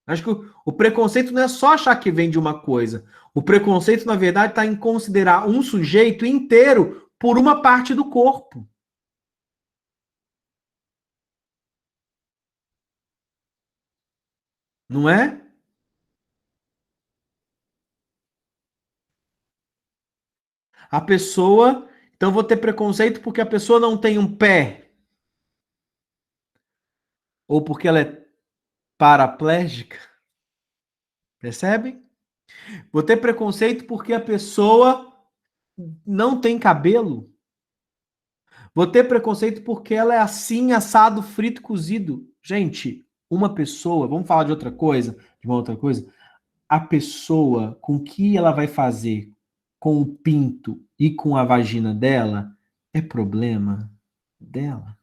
Acho que o preconceito não é só achar que vem de uma coisa. O preconceito, na verdade, está em considerar um sujeito inteiro por uma parte do corpo. Não é? A pessoa... Então, vou ter preconceito porque a pessoa não tem um pé. Ou porque ela é paraplégica. Percebe? Vou ter preconceito porque a pessoa não tem cabelo. Vou ter preconceito porque ela é assim, assado, frito, cozido. Gente, uma pessoa... Vamos falar de outra coisa? De uma outra coisa? A pessoa com o que ela vai fazer com o pinto e com a vagina dela é problema dela.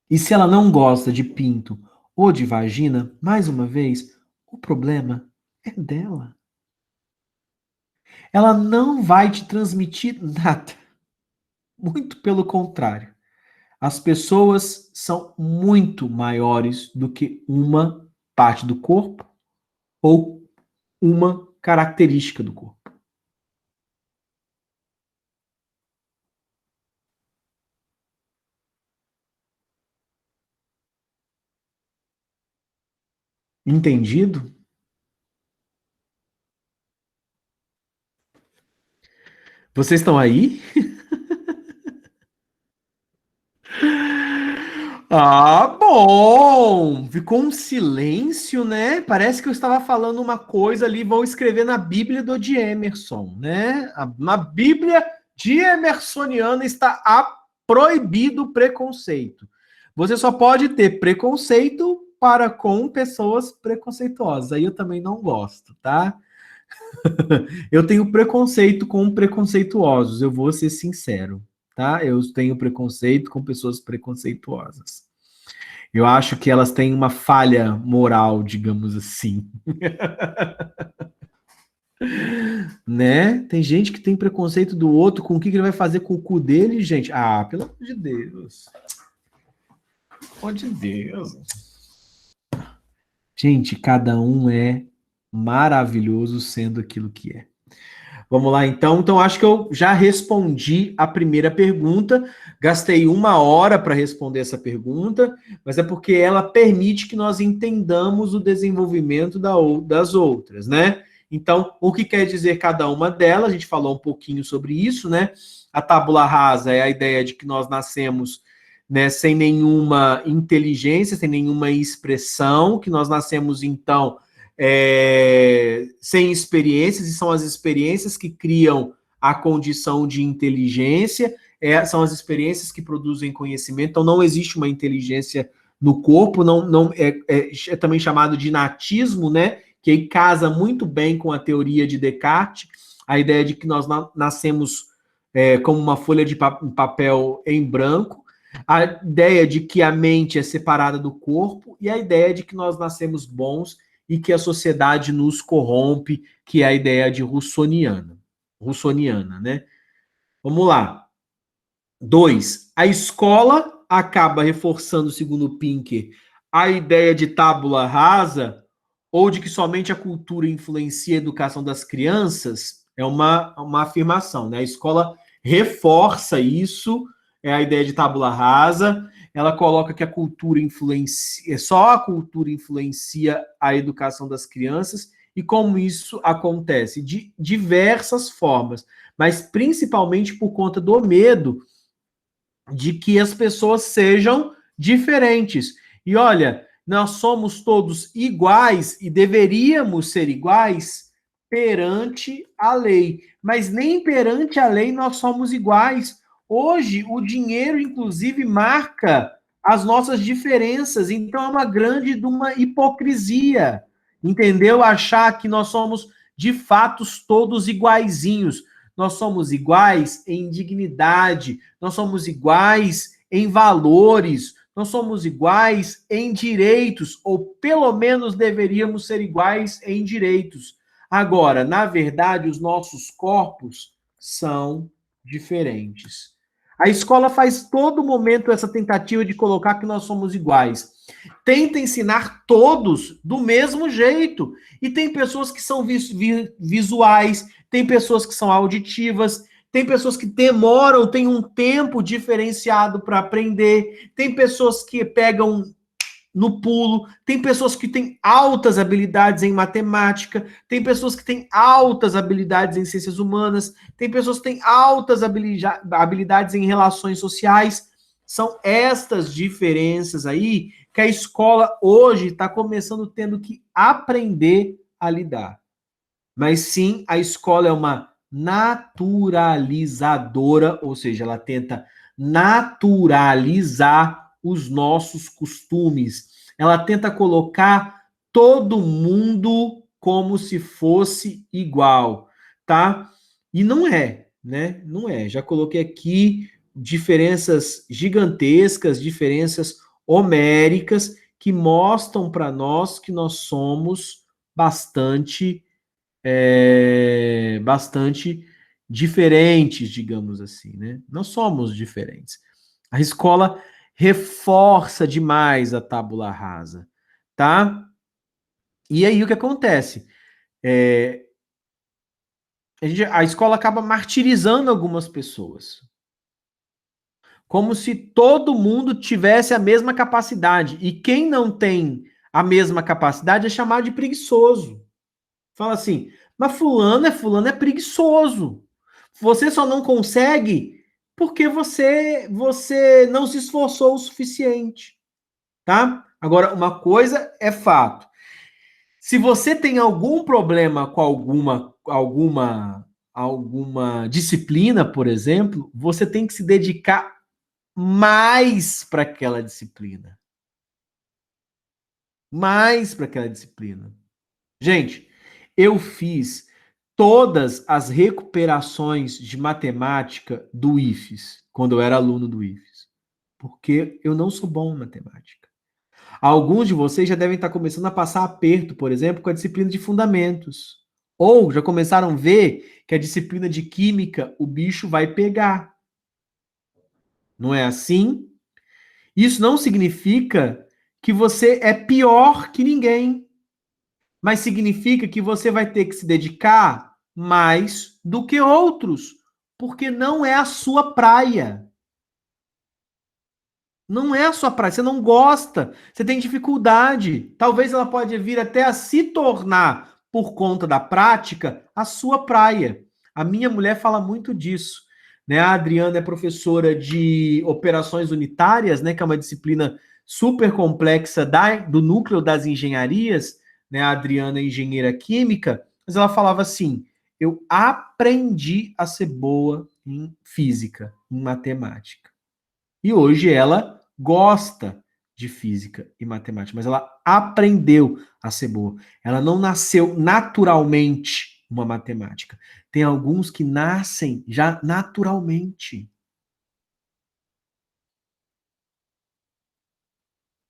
E se ela não gosta de pinto ou de vagina, mais uma vez, o problema é dela. Ela não vai te transmitir nada. Muito pelo contrário. As pessoas são muito maiores do que uma parte do corpo ou uma característica do corpo. Entendido? Vocês estão aí? Ah, bom! Ficou um silêncio, né? Parece que eu estava falando uma coisa ali, vou escrever na Bíblia de Emerson, né? Na Bíblia de Emersoniana está proibido o preconceito. Você só pode ter preconceito para com pessoas preconceituosas. Aí eu também não gosto, tá? Eu tenho preconceito com preconceituosos, eu vou ser sincero, tá? Eu tenho preconceito com pessoas preconceituosas. Eu acho que elas têm uma falha moral, digamos assim. Né? Tem gente que tem preconceito do outro, com o que ele vai fazer com o cu dele, gente. Ah, pelo amor de Deus. Pelo amor de Deus. Gente, cada um é maravilhoso sendo aquilo que é. Vamos lá, então. Então, acho que eu já respondi a primeira pergunta. Gastei 1 hora para responder essa pergunta, mas é porque ela permite que nós entendamos o desenvolvimento das outras, né? Então, o que quer dizer cada uma delas? A gente falou um pouquinho sobre isso, né? A tábula rasa é a ideia de que nós nascemos, né, sem nenhuma inteligência, sem nenhuma expressão, que nós nascemos, então, sem experiências, e são as experiências que criam a condição de inteligência, são as experiências que produzem conhecimento, então não existe uma inteligência no corpo, é também chamado de natismo, né, que aí casa muito bem com a teoria de Descartes, a ideia de que nós nascemos como uma folha de papel em branco, a ideia de que a mente é separada do corpo, e a ideia de que nós nascemos bons e que a sociedade nos corrompe, que é a ideia de russoniana, né? Vamos lá. 2. A escola acaba reforçando, segundo Pinker, a ideia de tábula rasa ou de que somente a cultura influencia a educação das crianças. É uma afirmação, né? A escola reforça isso, é a ideia de tábula rasa, ela coloca que a cultura influencia, só a cultura influencia a educação das crianças, e como isso acontece? De diversas formas, mas principalmente por conta do medo de que as pessoas sejam diferentes. E olha, nós somos todos iguais e deveríamos ser iguais perante a lei, mas nem perante a lei nós somos iguais. Hoje, o dinheiro, inclusive, marca as nossas diferenças, então é uma grande de uma hipocrisia, entendeu? Achar que nós somos, de fato, todos iguaizinhos. Nós somos iguais em dignidade, nós somos iguais em valores, nós somos iguais em direitos, ou pelo menos deveríamos ser iguais em direitos. Agora, na verdade, os nossos corpos são diferentes. A escola faz todo momento essa tentativa de colocar que nós somos iguais. Tenta ensinar todos do mesmo jeito. E tem pessoas que são visuais, tem pessoas que são auditivas, tem pessoas que demoram, tem um tempo diferenciado para aprender, tem pessoas que pegam no pulo, tem pessoas que têm altas habilidades em matemática, tem pessoas que têm altas habilidades em ciências humanas, tem pessoas que têm altas habilidades em relações sociais. São estas diferenças aí que a escola hoje está começando tendo que aprender a lidar. Mas sim, a escola é uma naturalizadora, ou seja, ela tenta naturalizar os nossos costumes. Ela tenta colocar todo mundo como se fosse igual, tá? E não é, né? Não é. Já coloquei aqui diferenças gigantescas, diferenças homéricas que mostram para nós que nós somos bastante diferentes, digamos assim, né? Nós somos diferentes. A escola reforça demais a tábula rasa, tá? E aí o que acontece? A escola acaba martirizando algumas pessoas. Como se todo mundo tivesse a mesma capacidade. E quem não tem a mesma capacidade é chamado de preguiçoso. Fala assim, mas fulano é preguiçoso. Você só não consegue porque você não se esforçou o suficiente, tá? Agora, uma coisa é fato. Se você tem algum problema com alguma disciplina, por exemplo, você tem que se dedicar mais para aquela disciplina. Mais para aquela disciplina. Gente, eu fiz todas as recuperações de matemática do IFES, quando eu era aluno do IFES, porque eu não sou bom em matemática. Alguns de vocês já devem estar começando a passar aperto, por exemplo, com a disciplina de fundamentos. Ou já começaram a ver que a disciplina de química o bicho vai pegar. Não é assim? Isso não significa que você é pior que ninguém, mas significa que você vai ter que se dedicar mais do que outros, porque não é a sua praia. Não é a sua praia, você não gosta, você tem dificuldade. Talvez ela pode vir até a se tornar, por conta da prática, a sua praia. A minha mulher fala muito disso. Né? A Adriana é professora de operações unitárias, né, que é uma disciplina super complexa do núcleo das engenharias. Né? A Adriana é engenheira química, mas ela falava assim, eu aprendi a ser boa em física, em matemática. E hoje ela gosta de física e matemática, mas ela aprendeu a ser boa. Ela não nasceu naturalmente uma matemática. Tem alguns que nascem já naturalmente.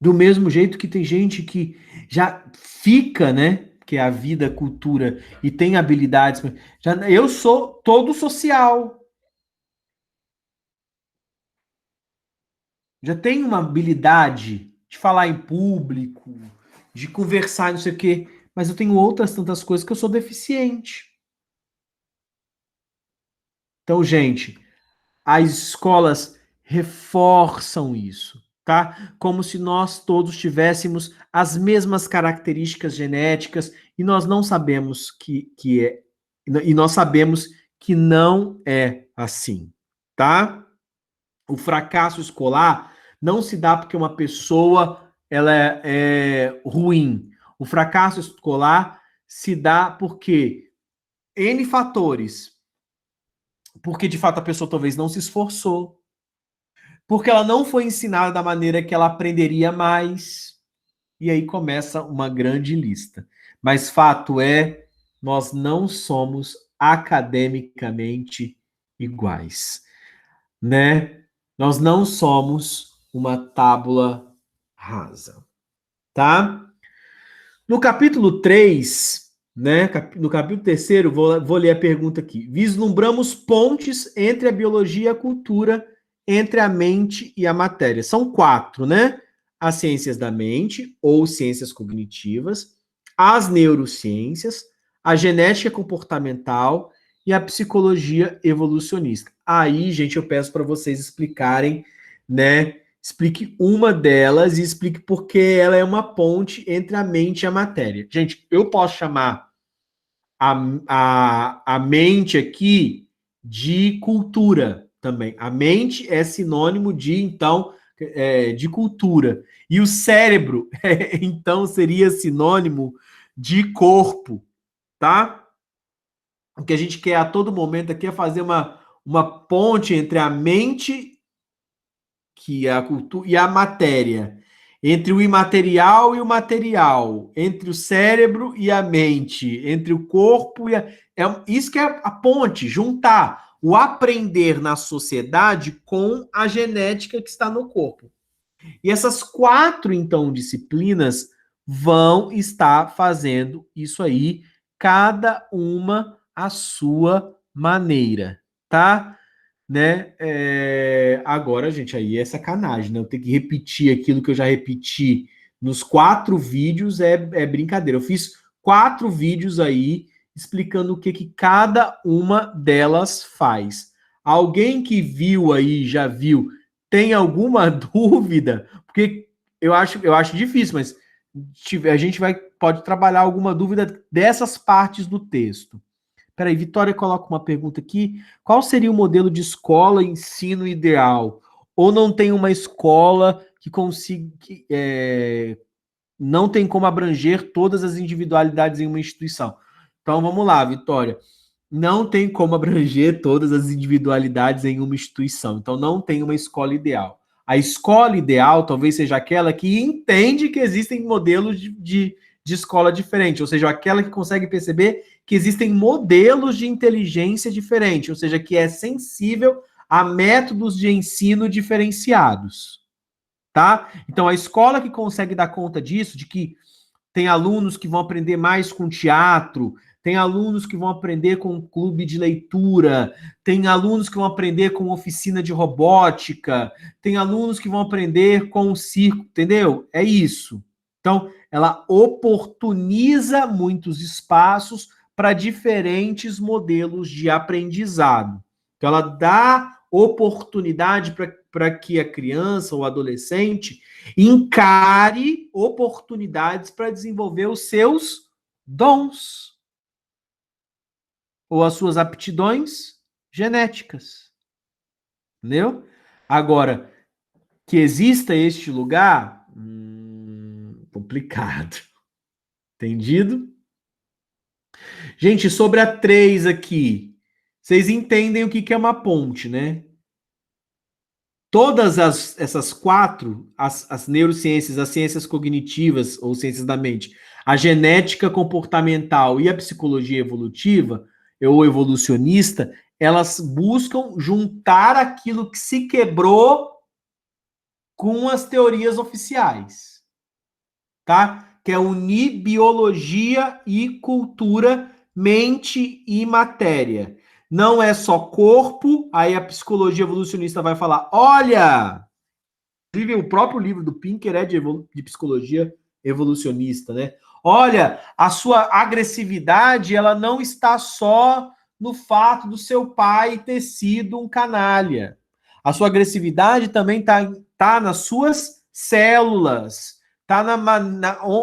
Do mesmo jeito que tem gente que já fica, né? Que é a vida, a cultura, e tem habilidades. Eu sou todo social. Já tenho uma habilidade de falar em público, de conversar, não sei o quê, mas eu tenho outras tantas coisas que eu sou deficiente. Então, gente, as escolas reforçam isso. tá? Como se nós todos tivéssemos as mesmas características genéticas e nós não sabemos que é, e nós sabemos que não é assim, tá? O fracasso escolar não se dá porque uma pessoa ela é ruim. O fracasso escolar se dá porque N fatores. Porque, de fato, a pessoa talvez não se esforçou. Porque ela não foi ensinada da maneira que ela aprenderia mais. E aí começa uma grande lista. Mas fato é, nós não somos academicamente iguais, né? Nós não somos uma tábula rasa, tá? No capítulo 3, né? No capítulo 3º, vou ler a pergunta aqui. Vislumbramos pontes entre a biologia e a cultura, entre a mente e a matéria. São 4, né? As ciências da mente, ou ciências cognitivas, as neurociências, a genética comportamental e a psicologia evolucionista. Aí, gente, eu peço para vocês explicarem, né? Explique uma delas e explique por que ela é uma ponte entre a mente e a matéria. Gente, eu posso chamar a mente aqui de cultura também. A mente é sinônimo de, então, de cultura. E o cérebro, então, seria sinônimo de corpo, tá? O que a gente quer a todo momento aqui é fazer uma ponte entre a mente, que é a cultura, e a matéria, entre o imaterial e o material, entre o cérebro e a mente, entre o corpo e isso que é a ponte, juntar o aprender na sociedade com a genética que está no corpo. E essas 4, então, disciplinas vão estar fazendo isso aí, cada uma à sua maneira, tá? Né? Agora, gente, aí é sacanagem, né? Eu tenho que repetir aquilo que eu já repeti nos 4 vídeos, é brincadeira. Eu fiz 4 vídeos aí explicando o que cada uma delas faz. Alguém que viu aí, já viu, tem alguma dúvida? Porque eu acho difícil, mas a gente pode trabalhar alguma dúvida dessas partes do texto. Peraí, Vitória coloca uma pergunta aqui. Qual seria o modelo de escola e ensino ideal? Ou não tem uma escola que consiga, não tem como abranger todas as individualidades em uma instituição? Então vamos lá, Vitória. Não tem como abranger todas as individualidades em uma instituição. Então não tem uma escola ideal. A escola ideal talvez seja aquela que entende que existem modelos de escola diferente, ou seja, aquela que consegue perceber que existem modelos de inteligência diferentes, ou seja, que é sensível a métodos de ensino diferenciados, tá? Então, a escola que consegue dar conta disso, de que tem alunos que vão aprender mais com teatro, tem alunos que vão aprender com clube de leitura, tem alunos que vão aprender com oficina de robótica, tem alunos que vão aprender com o circo, entendeu? É isso. Então, ela oportuniza muitos espaços para diferentes modelos de aprendizado. Então, ela dá oportunidade para que a criança ou adolescente encare oportunidades para desenvolver os seus dons ou as suas aptidões genéticas. Entendeu? Agora, que exista este lugar, complicado. Entendido? Gente, sobre a 3 aqui, vocês entendem o que é uma ponte, né? Todas essas 4, as neurociências, as ciências cognitivas ou ciências da mente, a genética comportamental e a psicologia evolutiva ou evolucionista, elas buscam juntar aquilo que se quebrou com as teorias oficiais, tá? Que é unir biologia e cultura, mente e matéria. Não é só corpo, aí a psicologia evolucionista vai falar, olha, inclusive o próprio livro do Pinker é de psicologia evolucionista, né? Olha, a sua agressividade, ela não está só no fato do seu pai ter sido um canalha. A sua agressividade também tá nas suas células, tá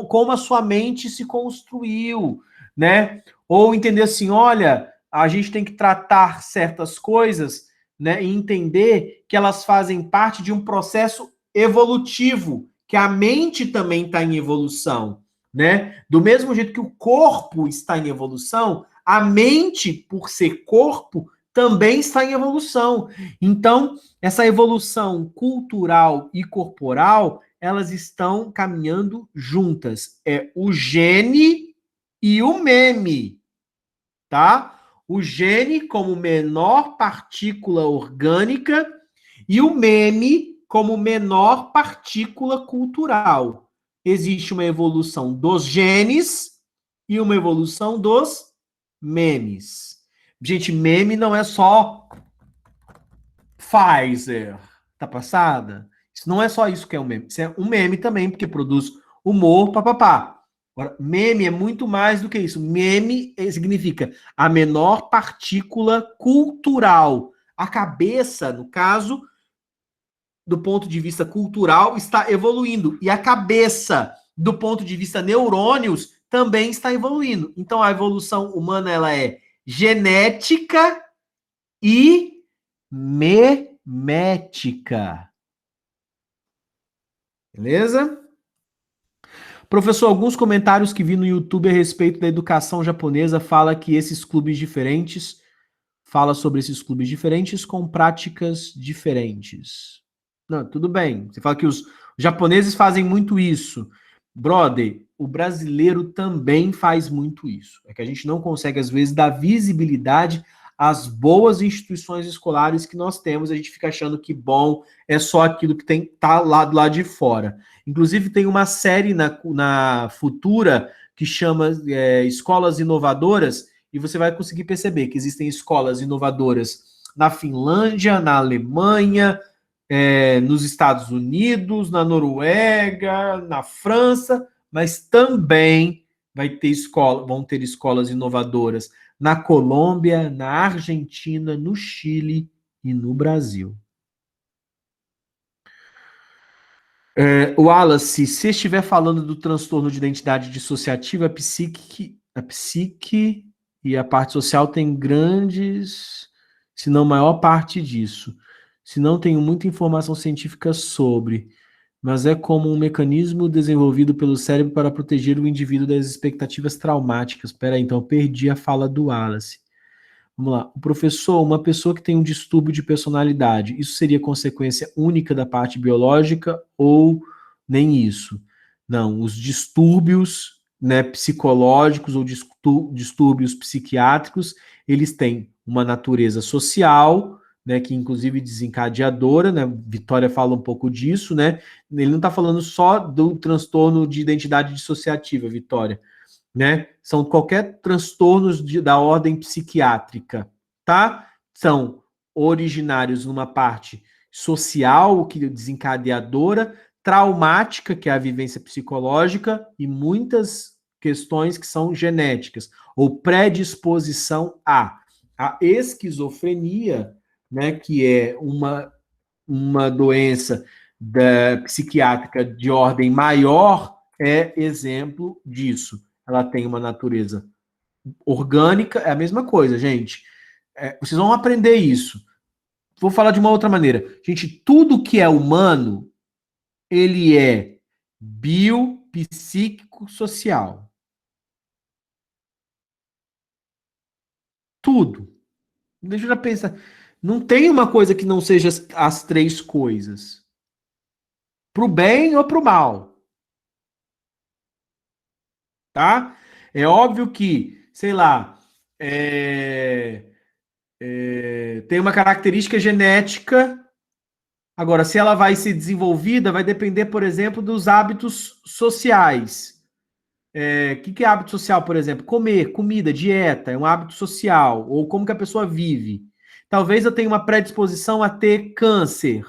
como a sua mente se construiu, né? Ou entender assim, olha, a gente tem que tratar certas coisas, né, e entender que elas fazem parte de um processo evolutivo, que a mente também está em evolução, né? Do mesmo jeito que o corpo está em evolução, a mente, por ser corpo, também está em evolução. Então, essa evolução cultural e corporal, elas estão caminhando juntas. É o gene e o meme, tá? O gene como menor partícula orgânica e o meme como menor partícula cultural. Existe uma evolução dos genes e uma evolução dos memes. Gente, meme não é só Pfizer. Tá passada? Isso não é só isso que é um meme. Isso é um meme também, porque produz humor, papapá. Agora, meme é muito mais do que isso. Meme significa a menor partícula cultural. A cabeça, no caso, do ponto de vista cultural, está evoluindo. E a cabeça, do ponto de vista neurônios, também está evoluindo. Então, a evolução humana ela é genética e memética. Beleza? Professor, alguns comentários que vi no YouTube a respeito da educação japonesa fala que esses clubes diferentes, fala sobre esses clubes diferentes com práticas diferentes. Não, tudo bem. Você fala que os japoneses fazem muito isso. Brother, o brasileiro também faz muito isso. É que a gente não consegue, às vezes, dar visibilidade às boas instituições escolares que nós temos. A gente fica achando que bom é só aquilo que tem tá lá do lado de fora. Inclusive, tem uma série na Futura que chama Escolas Inovadoras, e você vai conseguir perceber que existem escolas inovadoras na Finlândia, na Alemanha, nos Estados Unidos, na Noruega, na França, mas também vão ter escolas inovadoras na Colômbia, na Argentina, no Chile e no Brasil. Wallace, se estiver falando do transtorno de identidade dissociativa, a psique e a parte social tem grandes, se não maior parte disso. Se não tenho muita informação científica sobre, mas é como um mecanismo desenvolvido pelo cérebro para proteger o indivíduo das expectativas traumáticas. Espera aí, então eu perdi a fala do Wallace. Vamos lá. O professor, uma pessoa que tem um distúrbio de personalidade, isso seria consequência única da parte biológica ou nem isso? Não, os distúrbios, né, psicológicos ou distúrbios psiquiátricos, eles têm uma natureza social, né, que inclusive desencadeadora, né? Vitória fala um pouco disso, né? Ele não está falando só do transtorno de identidade dissociativa, Vitória, né? São qualquer transtornos da ordem psiquiátrica, tá? São originários numa parte social, que é desencadeadora, traumática, que é a vivência psicológica, e muitas questões que são genéticas, ou predisposição a esquizofrenia, né, que é uma doença psiquiátrica de ordem maior, é exemplo disso. Ela tem uma natureza orgânica, é a mesma coisa, gente. Vocês vão aprender isso. Vou falar de uma outra maneira. Gente, tudo que é humano, ele é biopsíquico-social. Tudo. Deixa eu já pensar. Não tem uma coisa que não seja as três coisas. Pro bem ou pro mal. Tá? É óbvio que, sei lá, tem uma característica genética. Agora, se ela vai ser desenvolvida, vai depender, por exemplo, dos hábitos sociais. O que é hábito social, por exemplo? Comer, comida, dieta, é um hábito social. Ou como que a pessoa vive. Talvez eu tenha uma predisposição a ter câncer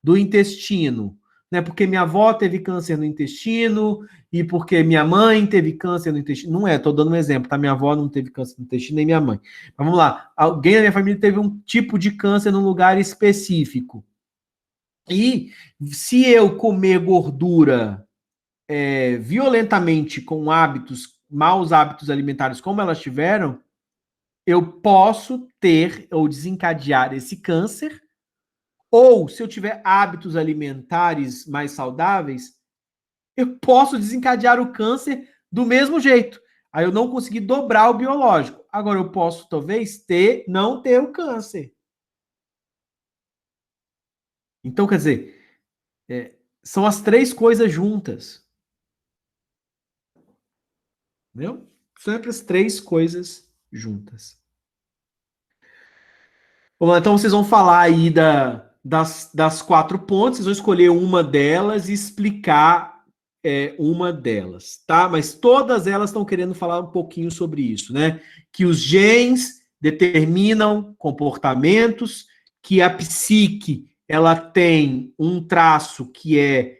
do intestino, né? Porque minha avó teve câncer no intestino e porque minha mãe teve câncer no intestino. Não estou dando um exemplo, tá? Minha avó não teve câncer no intestino, nem minha mãe. Mas vamos lá. Alguém da minha família teve um tipo de câncer num lugar específico. E se eu comer gordura violentamente com maus hábitos alimentares como elas tiveram, eu posso ter ou desencadear esse câncer, ou se eu tiver hábitos alimentares mais saudáveis, eu posso desencadear o câncer do mesmo jeito. Aí eu não consegui dobrar o biológico. Agora eu posso talvez não ter o câncer. Então, quer dizer, são as três coisas juntas. Entendeu? Sempre as três coisas juntas. Bom, então vocês vão falar aí das 4 pontes, vocês vão escolher uma delas e explicar uma delas, tá? Mas todas elas estão querendo falar um pouquinho sobre isso, né? Que os genes determinam comportamentos, que a psique ela tem um traço que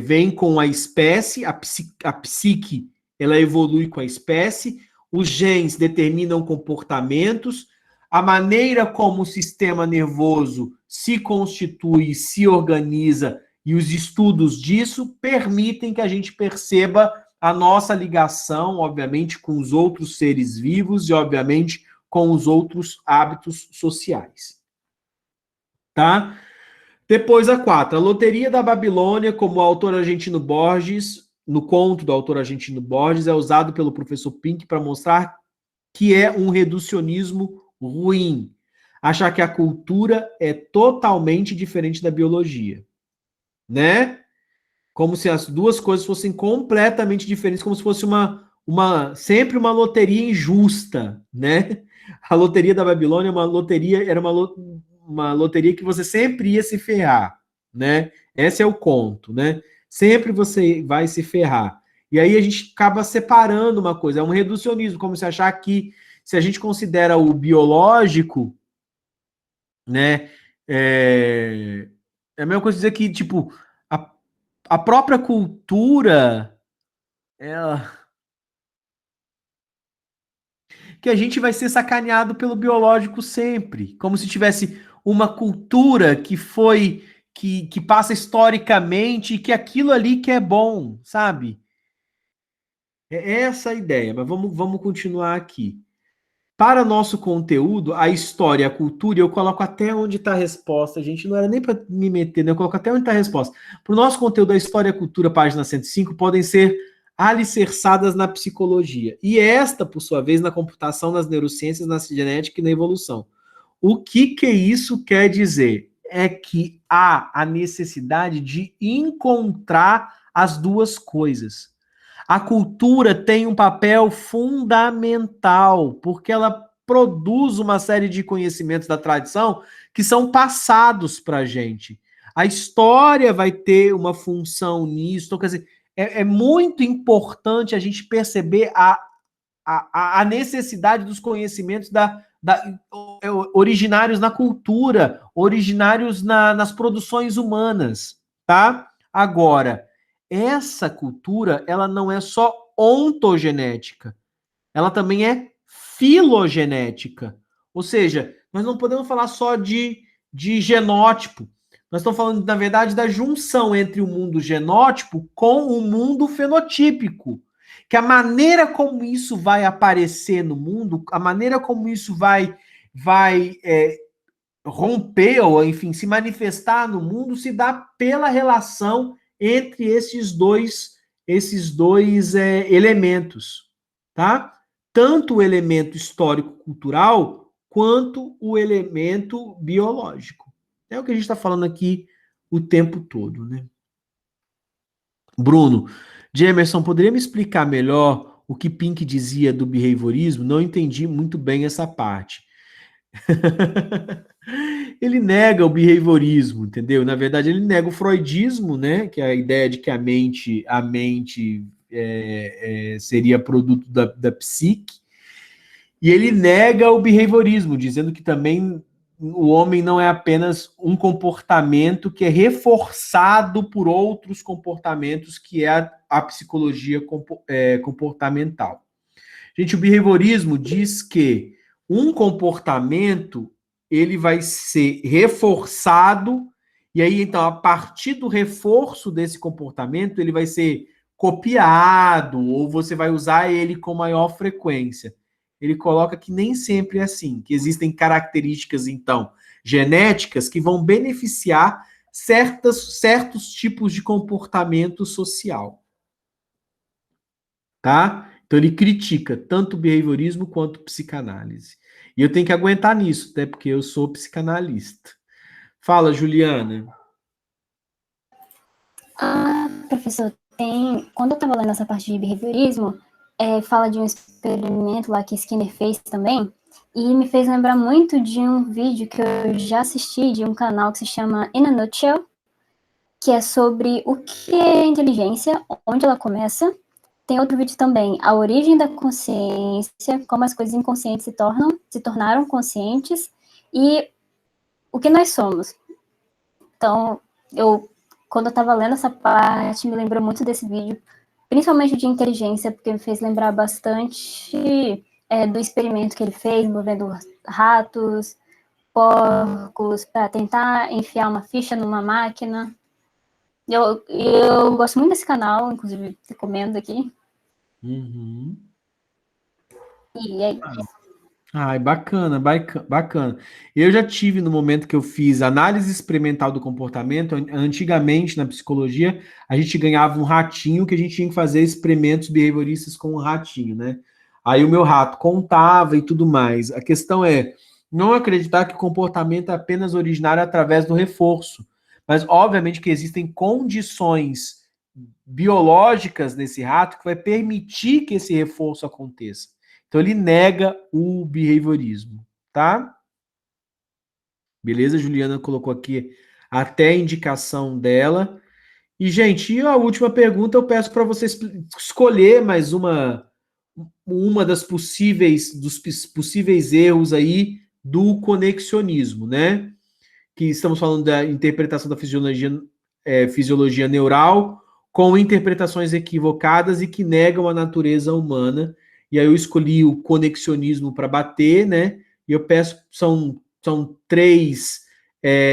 vem com a espécie, a psique ela evolui com a espécie, os genes determinam comportamentos, a maneira como o sistema nervoso se constitui, se organiza e os estudos disso permitem que a gente perceba a nossa ligação, obviamente, com os outros seres vivos e, obviamente, com os outros hábitos sociais. Tá? Depois a 4, a Loteria da Babilônia, como o autor argentino Borges, no conto do autor argentino Borges, é usado pelo professor Pink para mostrar que é um reducionismo ruim. Achar que a cultura é totalmente diferente da biologia. Né? Como se as duas coisas fossem completamente diferentes, como se fosse sempre uma loteria injusta, né? A Loteria da Babilônia era uma loteria que você sempre ia se ferrar, né? Esse é o conto, né? Sempre você vai se ferrar. E aí a gente acaba separando uma coisa, é um reducionismo, como se achar que se a gente considera o biológico, né? É a mesma coisa dizer que, tipo, a própria cultura, que a gente vai ser sacaneado pelo biológico sempre, como se tivesse uma cultura que passa historicamente e que aquilo ali que é bom, sabe? É essa a ideia, mas vamos continuar aqui. Para nosso conteúdo, a história, a cultura, eu coloco até onde está a resposta, gente, não era nem para me meter, né? Eu coloco até onde está a resposta. Para o nosso conteúdo, a história e a cultura, página 105, podem ser alicerçadas na psicologia. E esta, por sua vez, na computação, nas neurociências, na genética e na evolução. O que isso quer dizer? É que há a necessidade de encontrar as duas coisas. A cultura tem um papel fundamental, porque ela produz uma série de conhecimentos da tradição que são passados para a gente. A história vai ter uma função nisso. Então, quer dizer, é muito importante a gente perceber a necessidade dos conhecimentos originários na cultura, originários nas produções humanas, tá? Agora, essa cultura, ela não é só ontogenética, ela também é filogenética. Ou seja, nós não podemos falar só de genótipo. Nós estamos falando, na verdade, da junção entre o mundo genótipo com o mundo fenotípico. Que a maneira como isso vai aparecer no mundo, a maneira como isso vai romper, ou enfim, se manifestar no mundo, se dá pela relação entre esses dois elementos, tá? Tanto o elemento histórico-cultural quanto o elemento biológico. É o que a gente está falando aqui o tempo todo, né? Bruno, Jamerson, poderia me explicar melhor o que Pink dizia do behaviorismo? Não entendi muito bem essa parte. Ele nega o behaviorismo, entendeu? Na verdade, ele nega o freudismo, né? Que é a ideia de que a mente seria produto da psique. E ele nega o behaviorismo, dizendo que também o homem não é apenas um comportamento que é reforçado por outros comportamentos, que é a psicologia comportamental. Gente, o behaviorismo diz que um comportamento ele vai ser reforçado E aí, então, a partir do reforço desse comportamento, ele vai ser copiado, ou você vai usar ele com maior frequência. Ele coloca que nem sempre é assim, que existem características, então, genéticas que vão beneficiar certos tipos de comportamento social. Tá? Então, ele critica tanto o behaviorismo quanto a psicanálise. E eu tenho que aguentar nisso, até porque eu sou psicanalista. Fala, Juliana. Professor, quando eu estava lendo essa parte de behaviorismo, fala de um experimento lá que Skinner fez também, e me fez lembrar muito de um vídeo que eu já assisti de um canal que se chama In a Nutshell, que é sobre o que é inteligência, onde ela começa. Tem outro vídeo também, a origem da consciência, como as coisas inconscientes se tornaram conscientes, e o que nós somos. Então, quando eu estava lendo essa parte, me lembrou muito desse vídeo, principalmente de inteligência, porque me fez lembrar bastante do experimento que ele fez, envolvendo ratos, porcos, para tentar enfiar uma ficha numa máquina. Eu gosto muito desse canal, inclusive recomendo aqui. Uhum. E é isso. Ai, bacana, bacana. Eu já tive no momento que eu fiz análise experimental do comportamento, antigamente na psicologia, a gente ganhava um ratinho que a gente tinha que fazer experimentos behavioristas com o ratinho, né? Aí o meu rato contava e tudo mais. A questão é não acreditar que o comportamento é apenas originário através do reforço, mas obviamente que existem condições biológicas nesse rato que vai permitir que esse reforço aconteça. Então, ele nega o behaviorismo, tá? Beleza? Juliana colocou aqui até a indicação dela. E, gente, e a última pergunta eu peço para vocês escolher mais uma dos possíveis erros aí do conexionismo, né? Que estamos falando da interpretação da fisiologia neural com interpretações equivocadas e que negam a natureza humana. E aí eu escolhi o conexionismo para bater, né? E eu peço, são três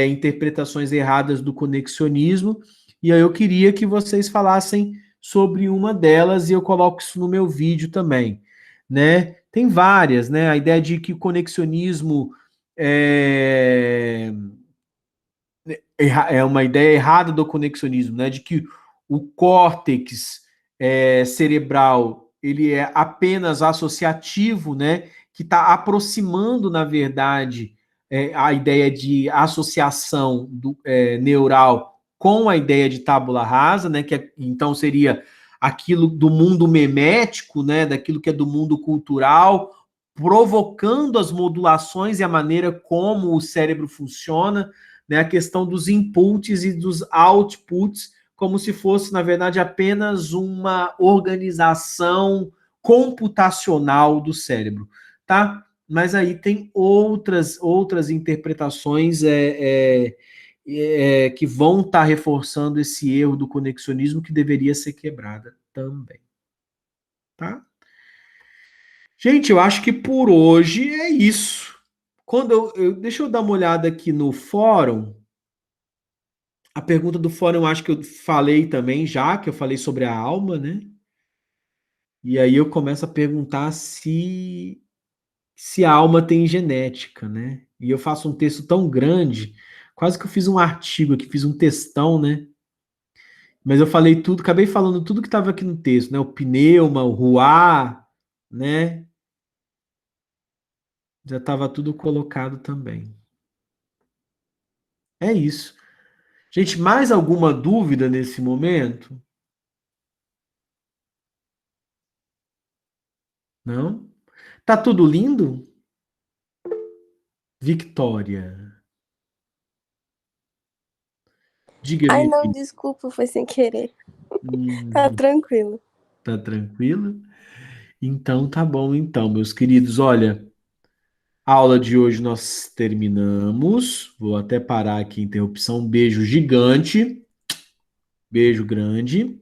interpretações erradas do conexionismo, e aí eu queria que vocês falassem sobre uma delas, e eu coloco isso no meu vídeo também, né? Tem várias, né? A ideia de que o conexionismo é uma ideia errada do conexionismo, né? De que o córtex cerebral ele é apenas associativo, né? Que está aproximando, na verdade, a ideia de associação neural com a ideia de tábula rasa, né? Que então seria aquilo do mundo memético, né? Daquilo que é do mundo cultural, provocando as modulações e a maneira como o cérebro funciona, né, a questão dos inputs e dos outputs, como se fosse, na verdade, apenas uma organização computacional do cérebro, tá? Mas aí tem outras interpretações que vão estar reforçando esse erro do conexionismo que deveria ser quebrada também, tá? Gente, eu acho que por hoje é isso. Deixa eu dar uma olhada aqui no fórum. A pergunta do fórum, eu acho que eu falei também já, que eu falei sobre a alma, né? E aí eu começo a perguntar se a alma tem genética, né? E eu faço um texto tão grande, quase que eu fiz um artigo aqui, fiz um textão, né? Mas eu falei tudo, acabei falando tudo que estava aqui no texto, né? O pneuma, o ruá, né? Já estava tudo colocado também. É isso. Gente, mais alguma dúvida nesse momento? Não? Tá tudo lindo? Victória. Ai, Diga-me. não, desculpa, foi sem querer. Tá Hum, tranquilo. tá tranquilo? Então tá bom, então, meus queridos. Olha, a aula de hoje nós terminamos. Vou até parar aqui a interrupção. Um beijo gigante. Beijo grande.